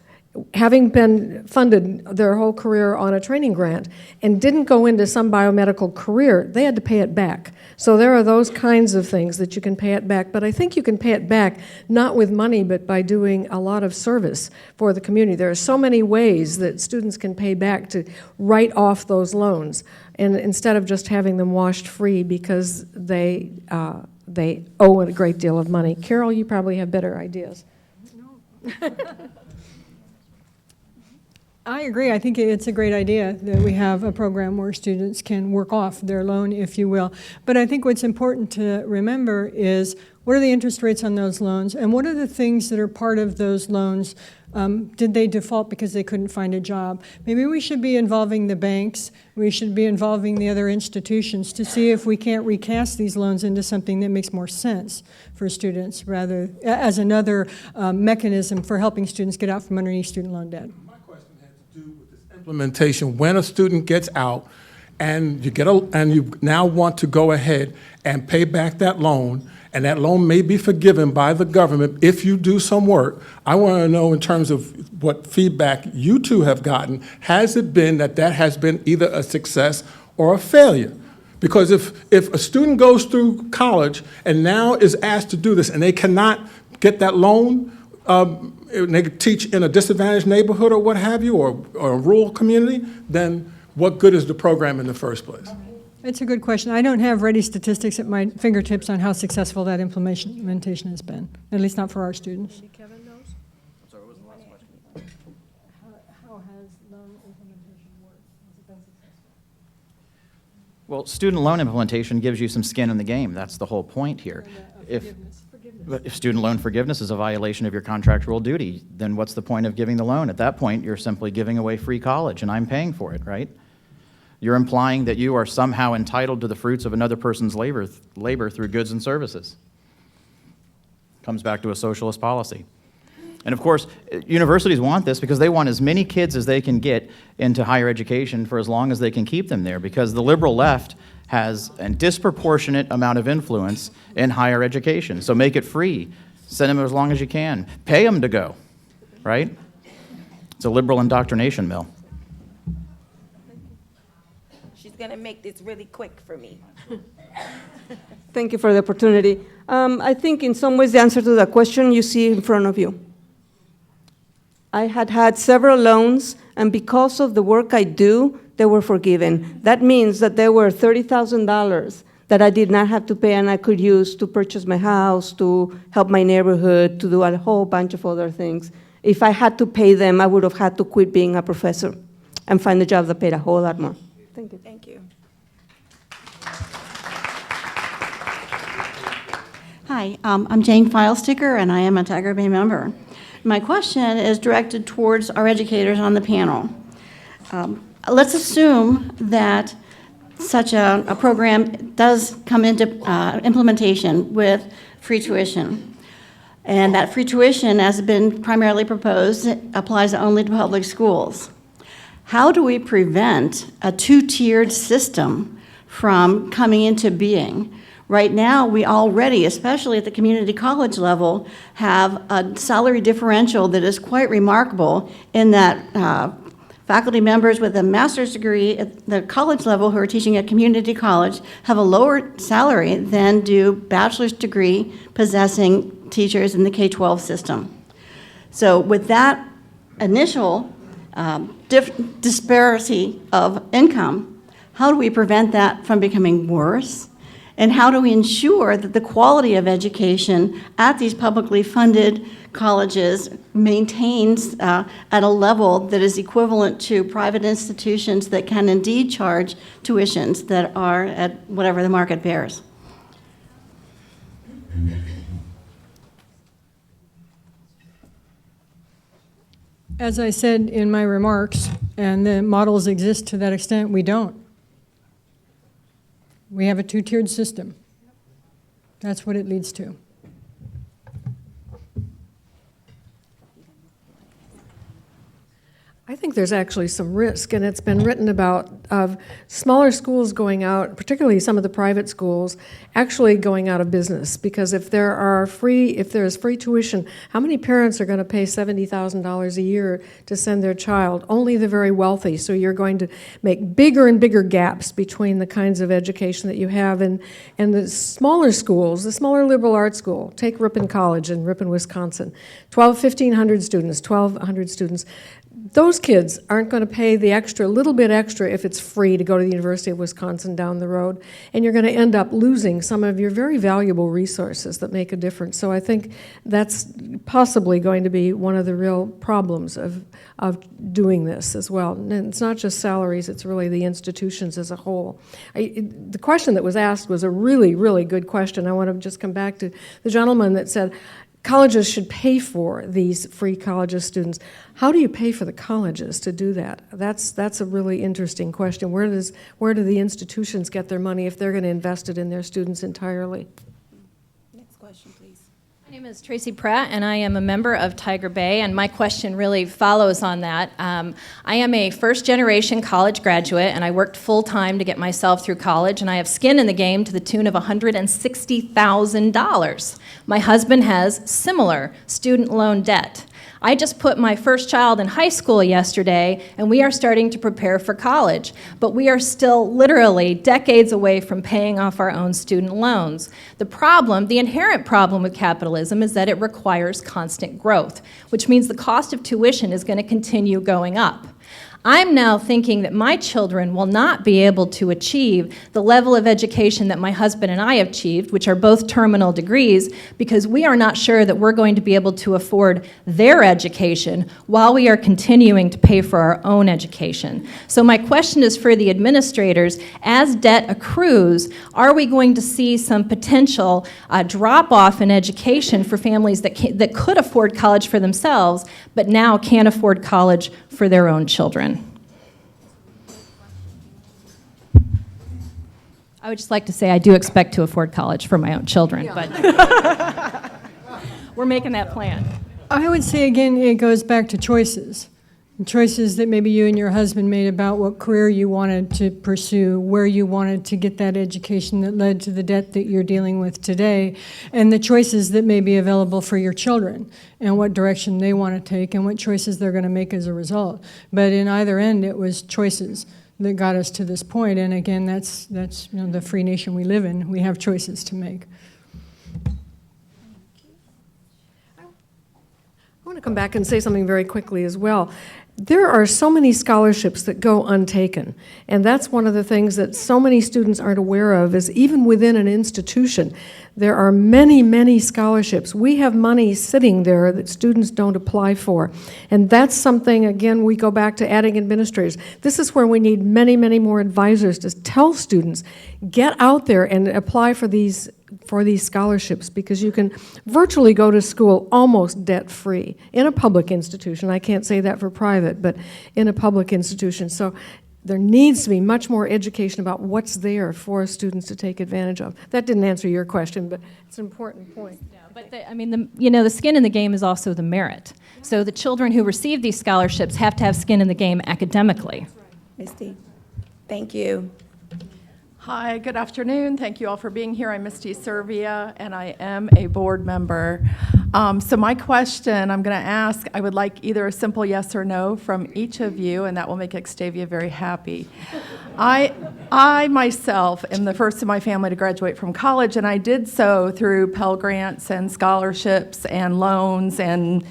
having been funded their whole career on a training grant and didn't go into some biomedical career, they had to pay it back. So there are those kinds of things that you can pay it back, but I think you can pay it back not with money, but by doing a lot of service for the community. There are so many ways that students can pay back to write off those loans, and instead of just having them washed free because they owe a great deal of money. Carol, you probably have better ideas. I agree. I think it's a great idea that we have a program where students can work off their loan, if you will. But I think what's important to remember is what are the interest rates on those loans, and what are the things that are part of those loans? Did they default because they couldn't find a job? Maybe we should be involving the banks. We should be involving the other institutions to see if we can't recast these loans into something that makes more sense for students, rather as another mechanism for helping students get out from underneath student loan debt. Implementation, when a student gets out and you now want to go ahead and pay back that loan, and that loan may be forgiven by the government if you do some work. I want to know, in terms of what feedback you two have gotten, has it been that has been either a success or a failure? Because if a student goes through college and now is asked to do this and they cannot get that loan, they could teach in a disadvantaged neighborhood or what have you, or a rural community, then what good is the program in the first place? It's a good question. I don't have ready statistics at my fingertips on how successful that implementation has been, at least not for our students. Kevin knows? I'm sorry, what was the last question? How has loan implementation worked? Has it been successful? Well, student loan implementation gives you some skin in the game. That's the whole point here. If student loan forgiveness is a violation of your contractual duty, then what's the point of giving the loan? At that point, you're simply giving away free college, and I'm paying for it, right? You're implying that you are somehow entitled to the fruits of another person's labor through goods and services. Comes back to a socialist policy. And of course, universities want this because they want as many kids as they can get into higher education for as long as they can keep them there, because the liberal left has a disproportionate amount of influence in higher education. So make it free. Send them as long as you can. Pay them to go, right? It's a liberal indoctrination mill. She's going to make this really quick for me. Thank you for the opportunity. I think in some ways the answer to the question you see in front of you. I had several loans, and because of the work I do, they were forgiven. That means that there were $30,000 that I did not have to pay and I could use to purchase my house, to help my neighborhood, to do a whole bunch of other things. If I had to pay them, I would have had to quit being a professor and find a job that paid a whole lot more. Thank you. Thank you. Hi, I'm Jane Filesticker, and I am a Tiger Bay member. My question is directed towards our educators on the panel. Let's assume that such a program does come into implementation with free tuition, and that free tuition, as has been primarily proposed, applies only to public schools. How do we prevent a two-tiered system from coming into being? Right now, we already, especially at the community college level, have a salary differential that is quite remarkable in that faculty members with a master's degree at the college level who are teaching at community college have a lower salary than do bachelor's degree possessing teachers in the K-12 system. So with that initial disparity of income, how do we prevent that from becoming worse? And how do we ensure that the quality of education at these publicly funded colleges maintains at a level that is equivalent to private institutions that can indeed charge tuitions that are at whatever the market bears? As I said in my remarks, and the models exist to that extent, we don't. We have a two-tiered system. That's what it leads to. I think there's actually some risk, and it's been written about of smaller schools going out, particularly some of the private schools, actually going out of business. Because if there's free tuition, how many parents are going to pay $70,000 a year to send their child? Only the very wealthy. So you're going to make bigger and bigger gaps between the kinds of education that you have and the smaller schools, the smaller liberal arts school. Take Ripon College in Ripon, Wisconsin. 1,500 students, 1,200 students. Those kids aren't going to pay the little bit extra if it's free to go to the University of Wisconsin down the road, and you're going to end up losing some of your very valuable resources that make a difference. So I think that's possibly going to be one of the real problems of doing this as well. And it's not just salaries, it's really the institutions as a whole. The question that was asked was a really, really good question. I want to just come back to the gentleman that said, colleges should pay for these free colleges students. How do you pay for the colleges to do that? That's a really interesting question. Where do the institutions get their money if they're going to invest it in their students entirely? Next question, please. My name is Tracy Pratt, and I am a member of Tiger Bay, and my question really follows on that. I am a first-generation college graduate, and I worked full-time to get myself through college, and I have skin in the game to the tune of $160,000. My husband has similar student loan debt. I just put my first child in high school yesterday, and we are starting to prepare for college, but we are still literally decades away from paying off our own student loans. The inherent problem with capitalism is that it requires constant growth, which means the cost of tuition is going to continue going up. I'm now thinking that my children will not be able to achieve the level of education that my husband and I have achieved, which are both terminal degrees, because we are not sure that we're going to be able to afford their education while we are continuing to pay for our own education. So my question is for the administrators, as debt accrues, are we going to see some potential drop-off in education for families that could afford college for themselves, but now can't afford college for their own children? I would just like to say I do expect to afford college for my own children, but we're making that plan. I would say, again, it goes back to choices. Choices that maybe you and your husband made about what career you wanted to pursue, where you wanted to get that education that led to the debt that you're dealing with today, and the choices that may be available for your children, and what direction they want to take, and what choices they're going to make as a result. But in either end, it was choices that got us to this point. And again, that's the free nation we live in. We have choices to make. I want to come back and say something very quickly as well. There are so many scholarships that go untaken, and that's one of the things that so many students aren't aware of, is even within an institution, there are many, many scholarships. We have money sitting there that students don't apply for, and that's something, again, we go back to adding administrators. This is where we need many, many more advisors to tell students, get out there and apply for these scholarships, because you can virtually go to school almost debt-free in a public institution. I can't say that for private, but in a public institution. So there needs to be much more education about what's there for students to take advantage of. That didn't answer your question, but it's an important point. Yeah, but the skin in the game is also the merit. So the children who receive these scholarships have to have skin in the game academically. Misty, thank you. Hi, good afternoon. Thank you all for being here. I'm Misty Servia, and I am a board member. So my question I'm going to ask, I would like either a simple yes or no from each of you, and that will make Xtavia very happy. I myself am the first in my family to graduate from college, and I did so through Pell Grants and scholarships and loans and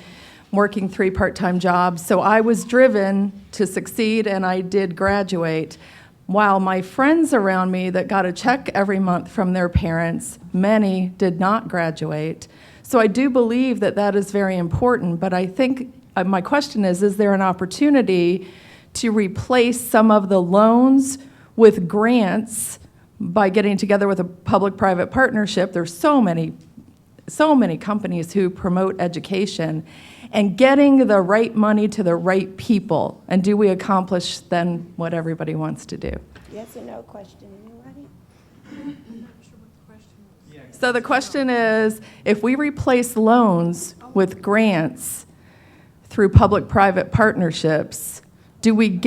working 3 part-time jobs. So I was driven to succeed, and I did graduate. While my friends around me that got a check every month from their parents, many did not graduate. So I do believe that that is very important, but I think my question is there an opportunity to replace some of the loans with grants by getting together with a public-private partnership? There's so many companies who promote education, and getting the right money to the right people. And do we accomplish then what everybody wants to do? Yes or no question, anybody? So the question is, if we replace loans with grants through public-private partnerships, do we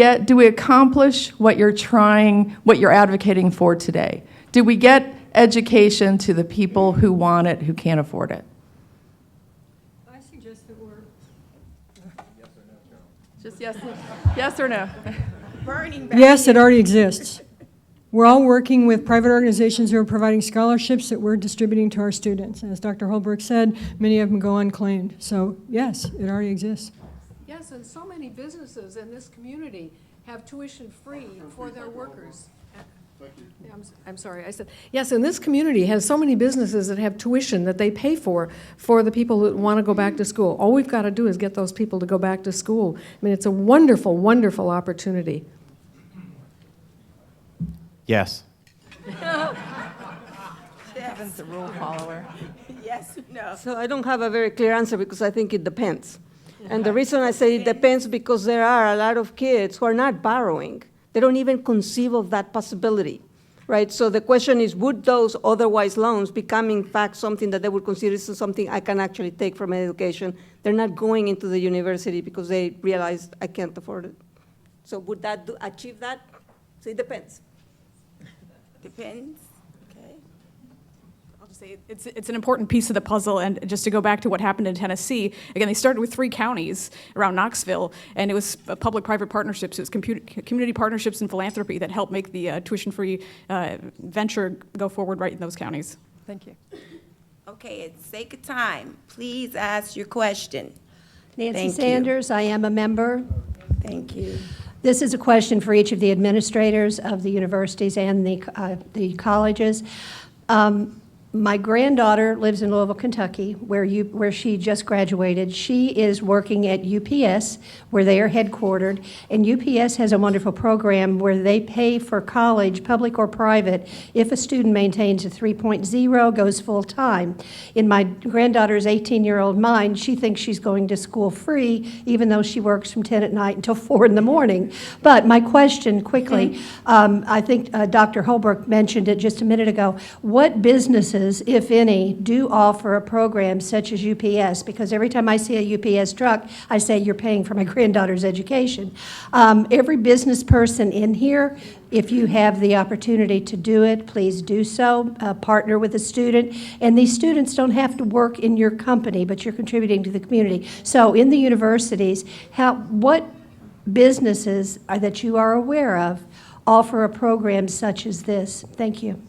accomplish what you're advocating for today? Do we get education to the people who want it, who can't afford it? I suggest that we're... Just yes or no? Burning back Yes, here. it already exists. We're all working with private organizations who are providing scholarships that we're distributing to our students. As Dr. Holbrook said, many of them go unclaimed. So yes, it already exists. Yes, and so many businesses in this community have tuition free for their workers. Yeah, I'm sorry, I said, yes, and this community has so many businesses that have tuition that they pay for the people that want to go back to school. All we've got to do is get those people to go back to school. I mean, it's a wonderful, wonderful opportunity. Yes. Kevin's a rule follower. Yes, no. So I don't have a very clear answer because I think it depends. And the reason I say it depends because there are a lot of kids who are not borrowing. They don't even conceive of that possibility, right? So the question is, would those otherwise loans become in fact something that they would consider this is something I can actually take from education? They're not going into the university because they realize I can't afford it. So would that achieve that? So it depends. Depends. Okay. I'll just say it's an important piece of the puzzle, and just to go back to what happened in Tennessee, again, they started with 3 counties around Knoxville, and it was public-private partnerships, it was community partnerships and philanthropy that helped make the tuition-free venture go forward right in those counties. Thank you. Okay, at sake of time, please ask your question. Nancy Thank you. Sanders, I am a member. Thank you. This is a question for each of the administrators of the universities and the colleges. My granddaughter lives in Louisville, Kentucky, where she just graduated. She is working at UPS, where they are headquartered, and UPS has a wonderful program where they pay for college, public or private, if a student maintains a 3.0, goes full-time. In my granddaughter's 18-year-old mind, she thinks she's going to school free, even though she works from 10 at night until 4 in the morning. But my question, quickly, I think Dr. Holbrook mentioned it just a minute ago, what businesses, if any, do offer a program such as UPS? Because every time I see a UPS truck, I say, you're paying for my granddaughter's education. Every business person in here, if you have the opportunity to do it, please do so. Partner with a student. And these students don't have to work in your company, but you're contributing to the community. So in the universities, what businesses that you are aware of offer a program such as this? Thank you.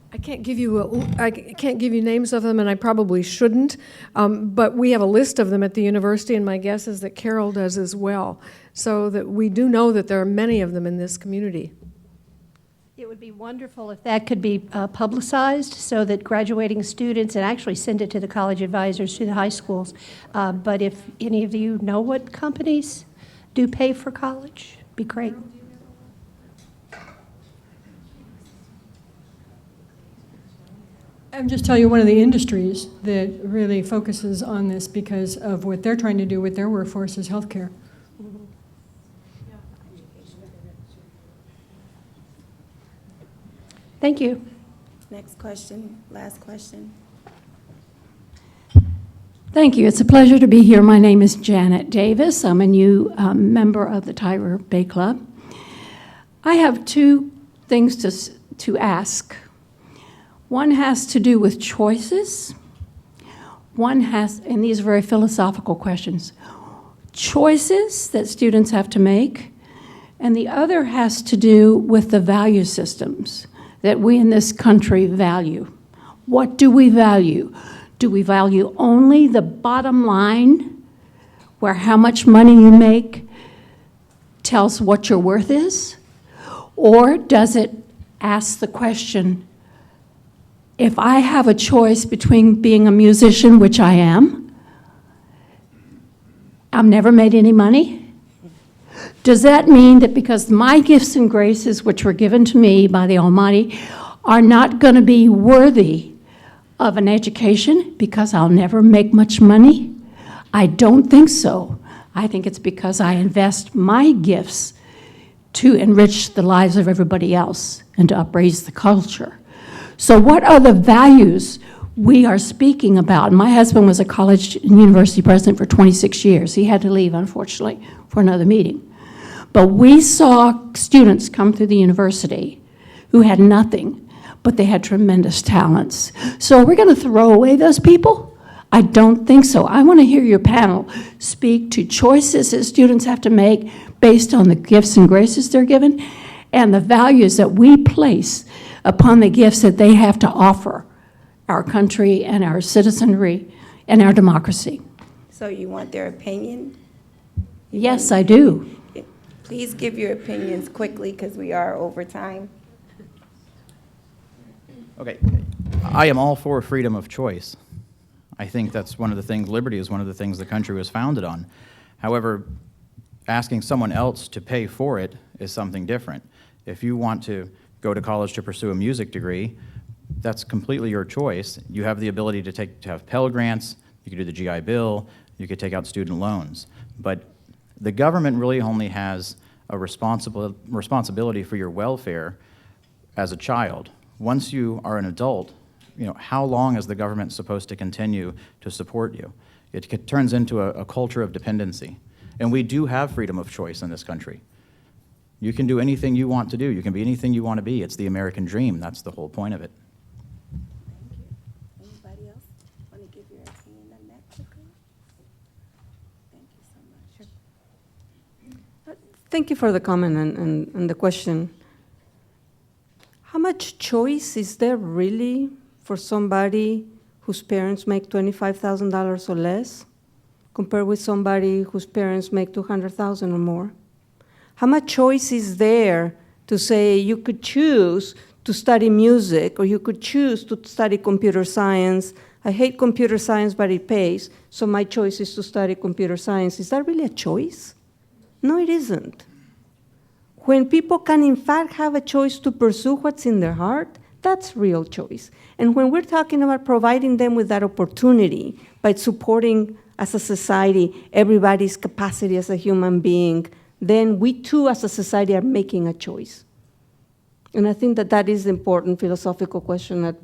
I can't give you names of them, and I probably shouldn't, but we have a list of them at the university, and my guess is that Carol does as well, so that we do know that there are many of them in this community. It would be wonderful if that could be publicized so that graduating students, and actually send it to the college advisors, to the high schools, but if any of you know what companies do pay for college, it'd be great. I'll just tell you one of the industries that really focuses on this because of what they're trying to do with their workforce is healthcare. Thank you. Next question, last question. Thank you. It's a pleasure to be here. My name is Janet Davis. I'm a new member of the Tiger Bay Club. I have 2 things to ask. One has to do with choices. And these are very philosophical questions. Choices that students have to make, and the other has to do with the value systems that we in this country value. What do we value? Do we value only the bottom line, where how much money you make tells what your worth is? Or does it ask the question, if I have a choice between being a musician, which I am, I've never made any money, does that mean that because my gifts and graces, which were given to me by the Almighty, are not going to be worthy of an education because I'll never make much money? I don't think so. I think it's because I invest my gifts to enrich the lives of everybody else and to upraise the culture. So what are the values we are speaking about. My husband was a college and university president for 26 years. He had to leave, unfortunately, for another meeting. But we saw students come through the university who had nothing, but they had tremendous talents. So we're going to throw away those people? I don't think so. I want to hear your panel speak to choices that students have to make based on the gifts and graces they're given and the values that we place upon the gifts that they have to offer our country and our citizenry and our democracy. So you want their opinion? Yes, I do. Please give your opinions quickly because we are over time. Okay, I am all for freedom of choice. I think that's one of the things, liberty is one of the things the country was founded on. However, asking someone else to pay for it is something different. If you want to go to college to pursue a music degree, that's completely your choice. You have the ability to have Pell Grants, you could do the GI Bill, you could take out student loans. But the government really only has a responsibility for your welfare as a child. Once you are an adult, how long is the government supposed to continue to support you? It turns into a culture of dependency. And we do have freedom of choice in this country. You can do anything you want to do. You can be anything you want to be. It's the American dream. That's the whole point of it. Thank you. Anybody else want to give your opinion on that quickly? Thank you so much. Thank you for the comment and the question. How much choice is there really for somebody whose parents make $25,000 or less compared with somebody whose parents make $200,000 or more? How much choice is there to say you could choose to study music or you could choose to study computer science? I hate computer science, but it pays, so my choice is to study computer science. Is that really a choice? No, it isn't. When people can in fact have a choice to pursue what's in their heart, that's real choice. And when we're talking about providing them with that opportunity by supporting as a society everybody's capacity as a human being, then we too as a society are making a choice. And I think that that is the important philosophical question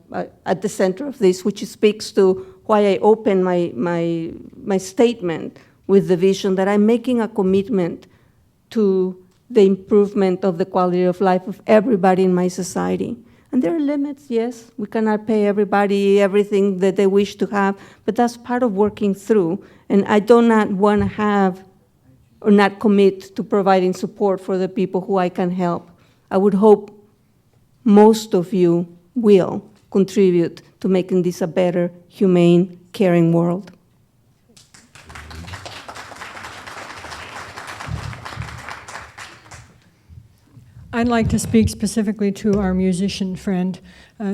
at the center of this, which speaks to why I open my statement with the vision that I'm making a commitment to the improvement of the quality of life of everybody in my society. And there are limits, yes. We cannot pay everybody everything that they wish to have, but that's part of working through. And I do not want to have or not commit to providing support for the people who I can help. I would hope most of you will contribute to making this a better, humane, caring world. I'd like to speak specifically to our musician friend.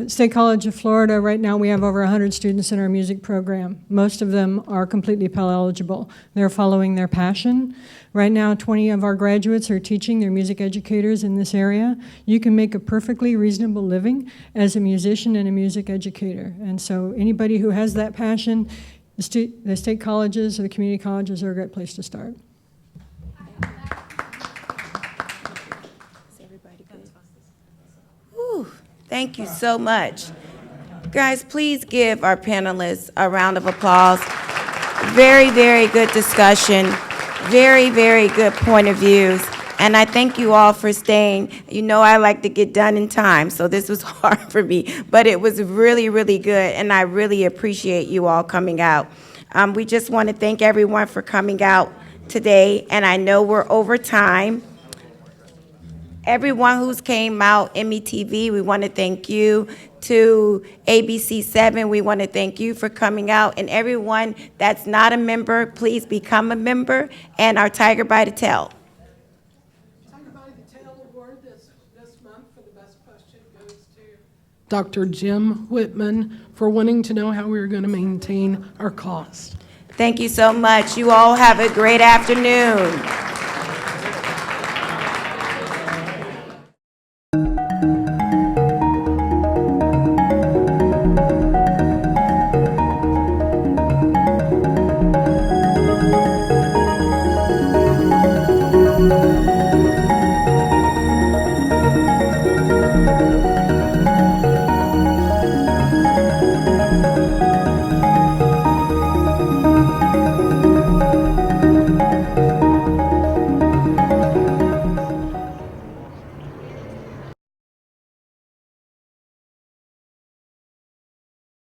State College of Florida, right now we have over 100 students in our music program. Most of them are completely Pell eligible. They're following their passion. Right now, 20 of our graduates are teaching. They're music educators in this area. You can make a perfectly reasonable living as a musician and a music educator. And so anybody who has that passion, the state colleges or the community colleges are a great place to start. Thank you so much. Guys, please give our panelists a round of applause. Very, very good discussion. Very, very good point of views. And I thank you all for staying. You know I like to get done in time, so this was hard for me. But it was really, really good, and I really appreciate you all coming out. We just want to thank everyone for coming out today, and I know we're over time. Everyone who's came out, METV, we want to thank you. To ABC7, we want to thank you for coming out. And everyone that's not a member, please become a member. And our Tiger by the Tail. Tiger by the Tail award this month for the best question goes to Dr. Jim Whitman for wanting to know how we were going to maintain our cost. Thank you so much. You all have a great afternoon.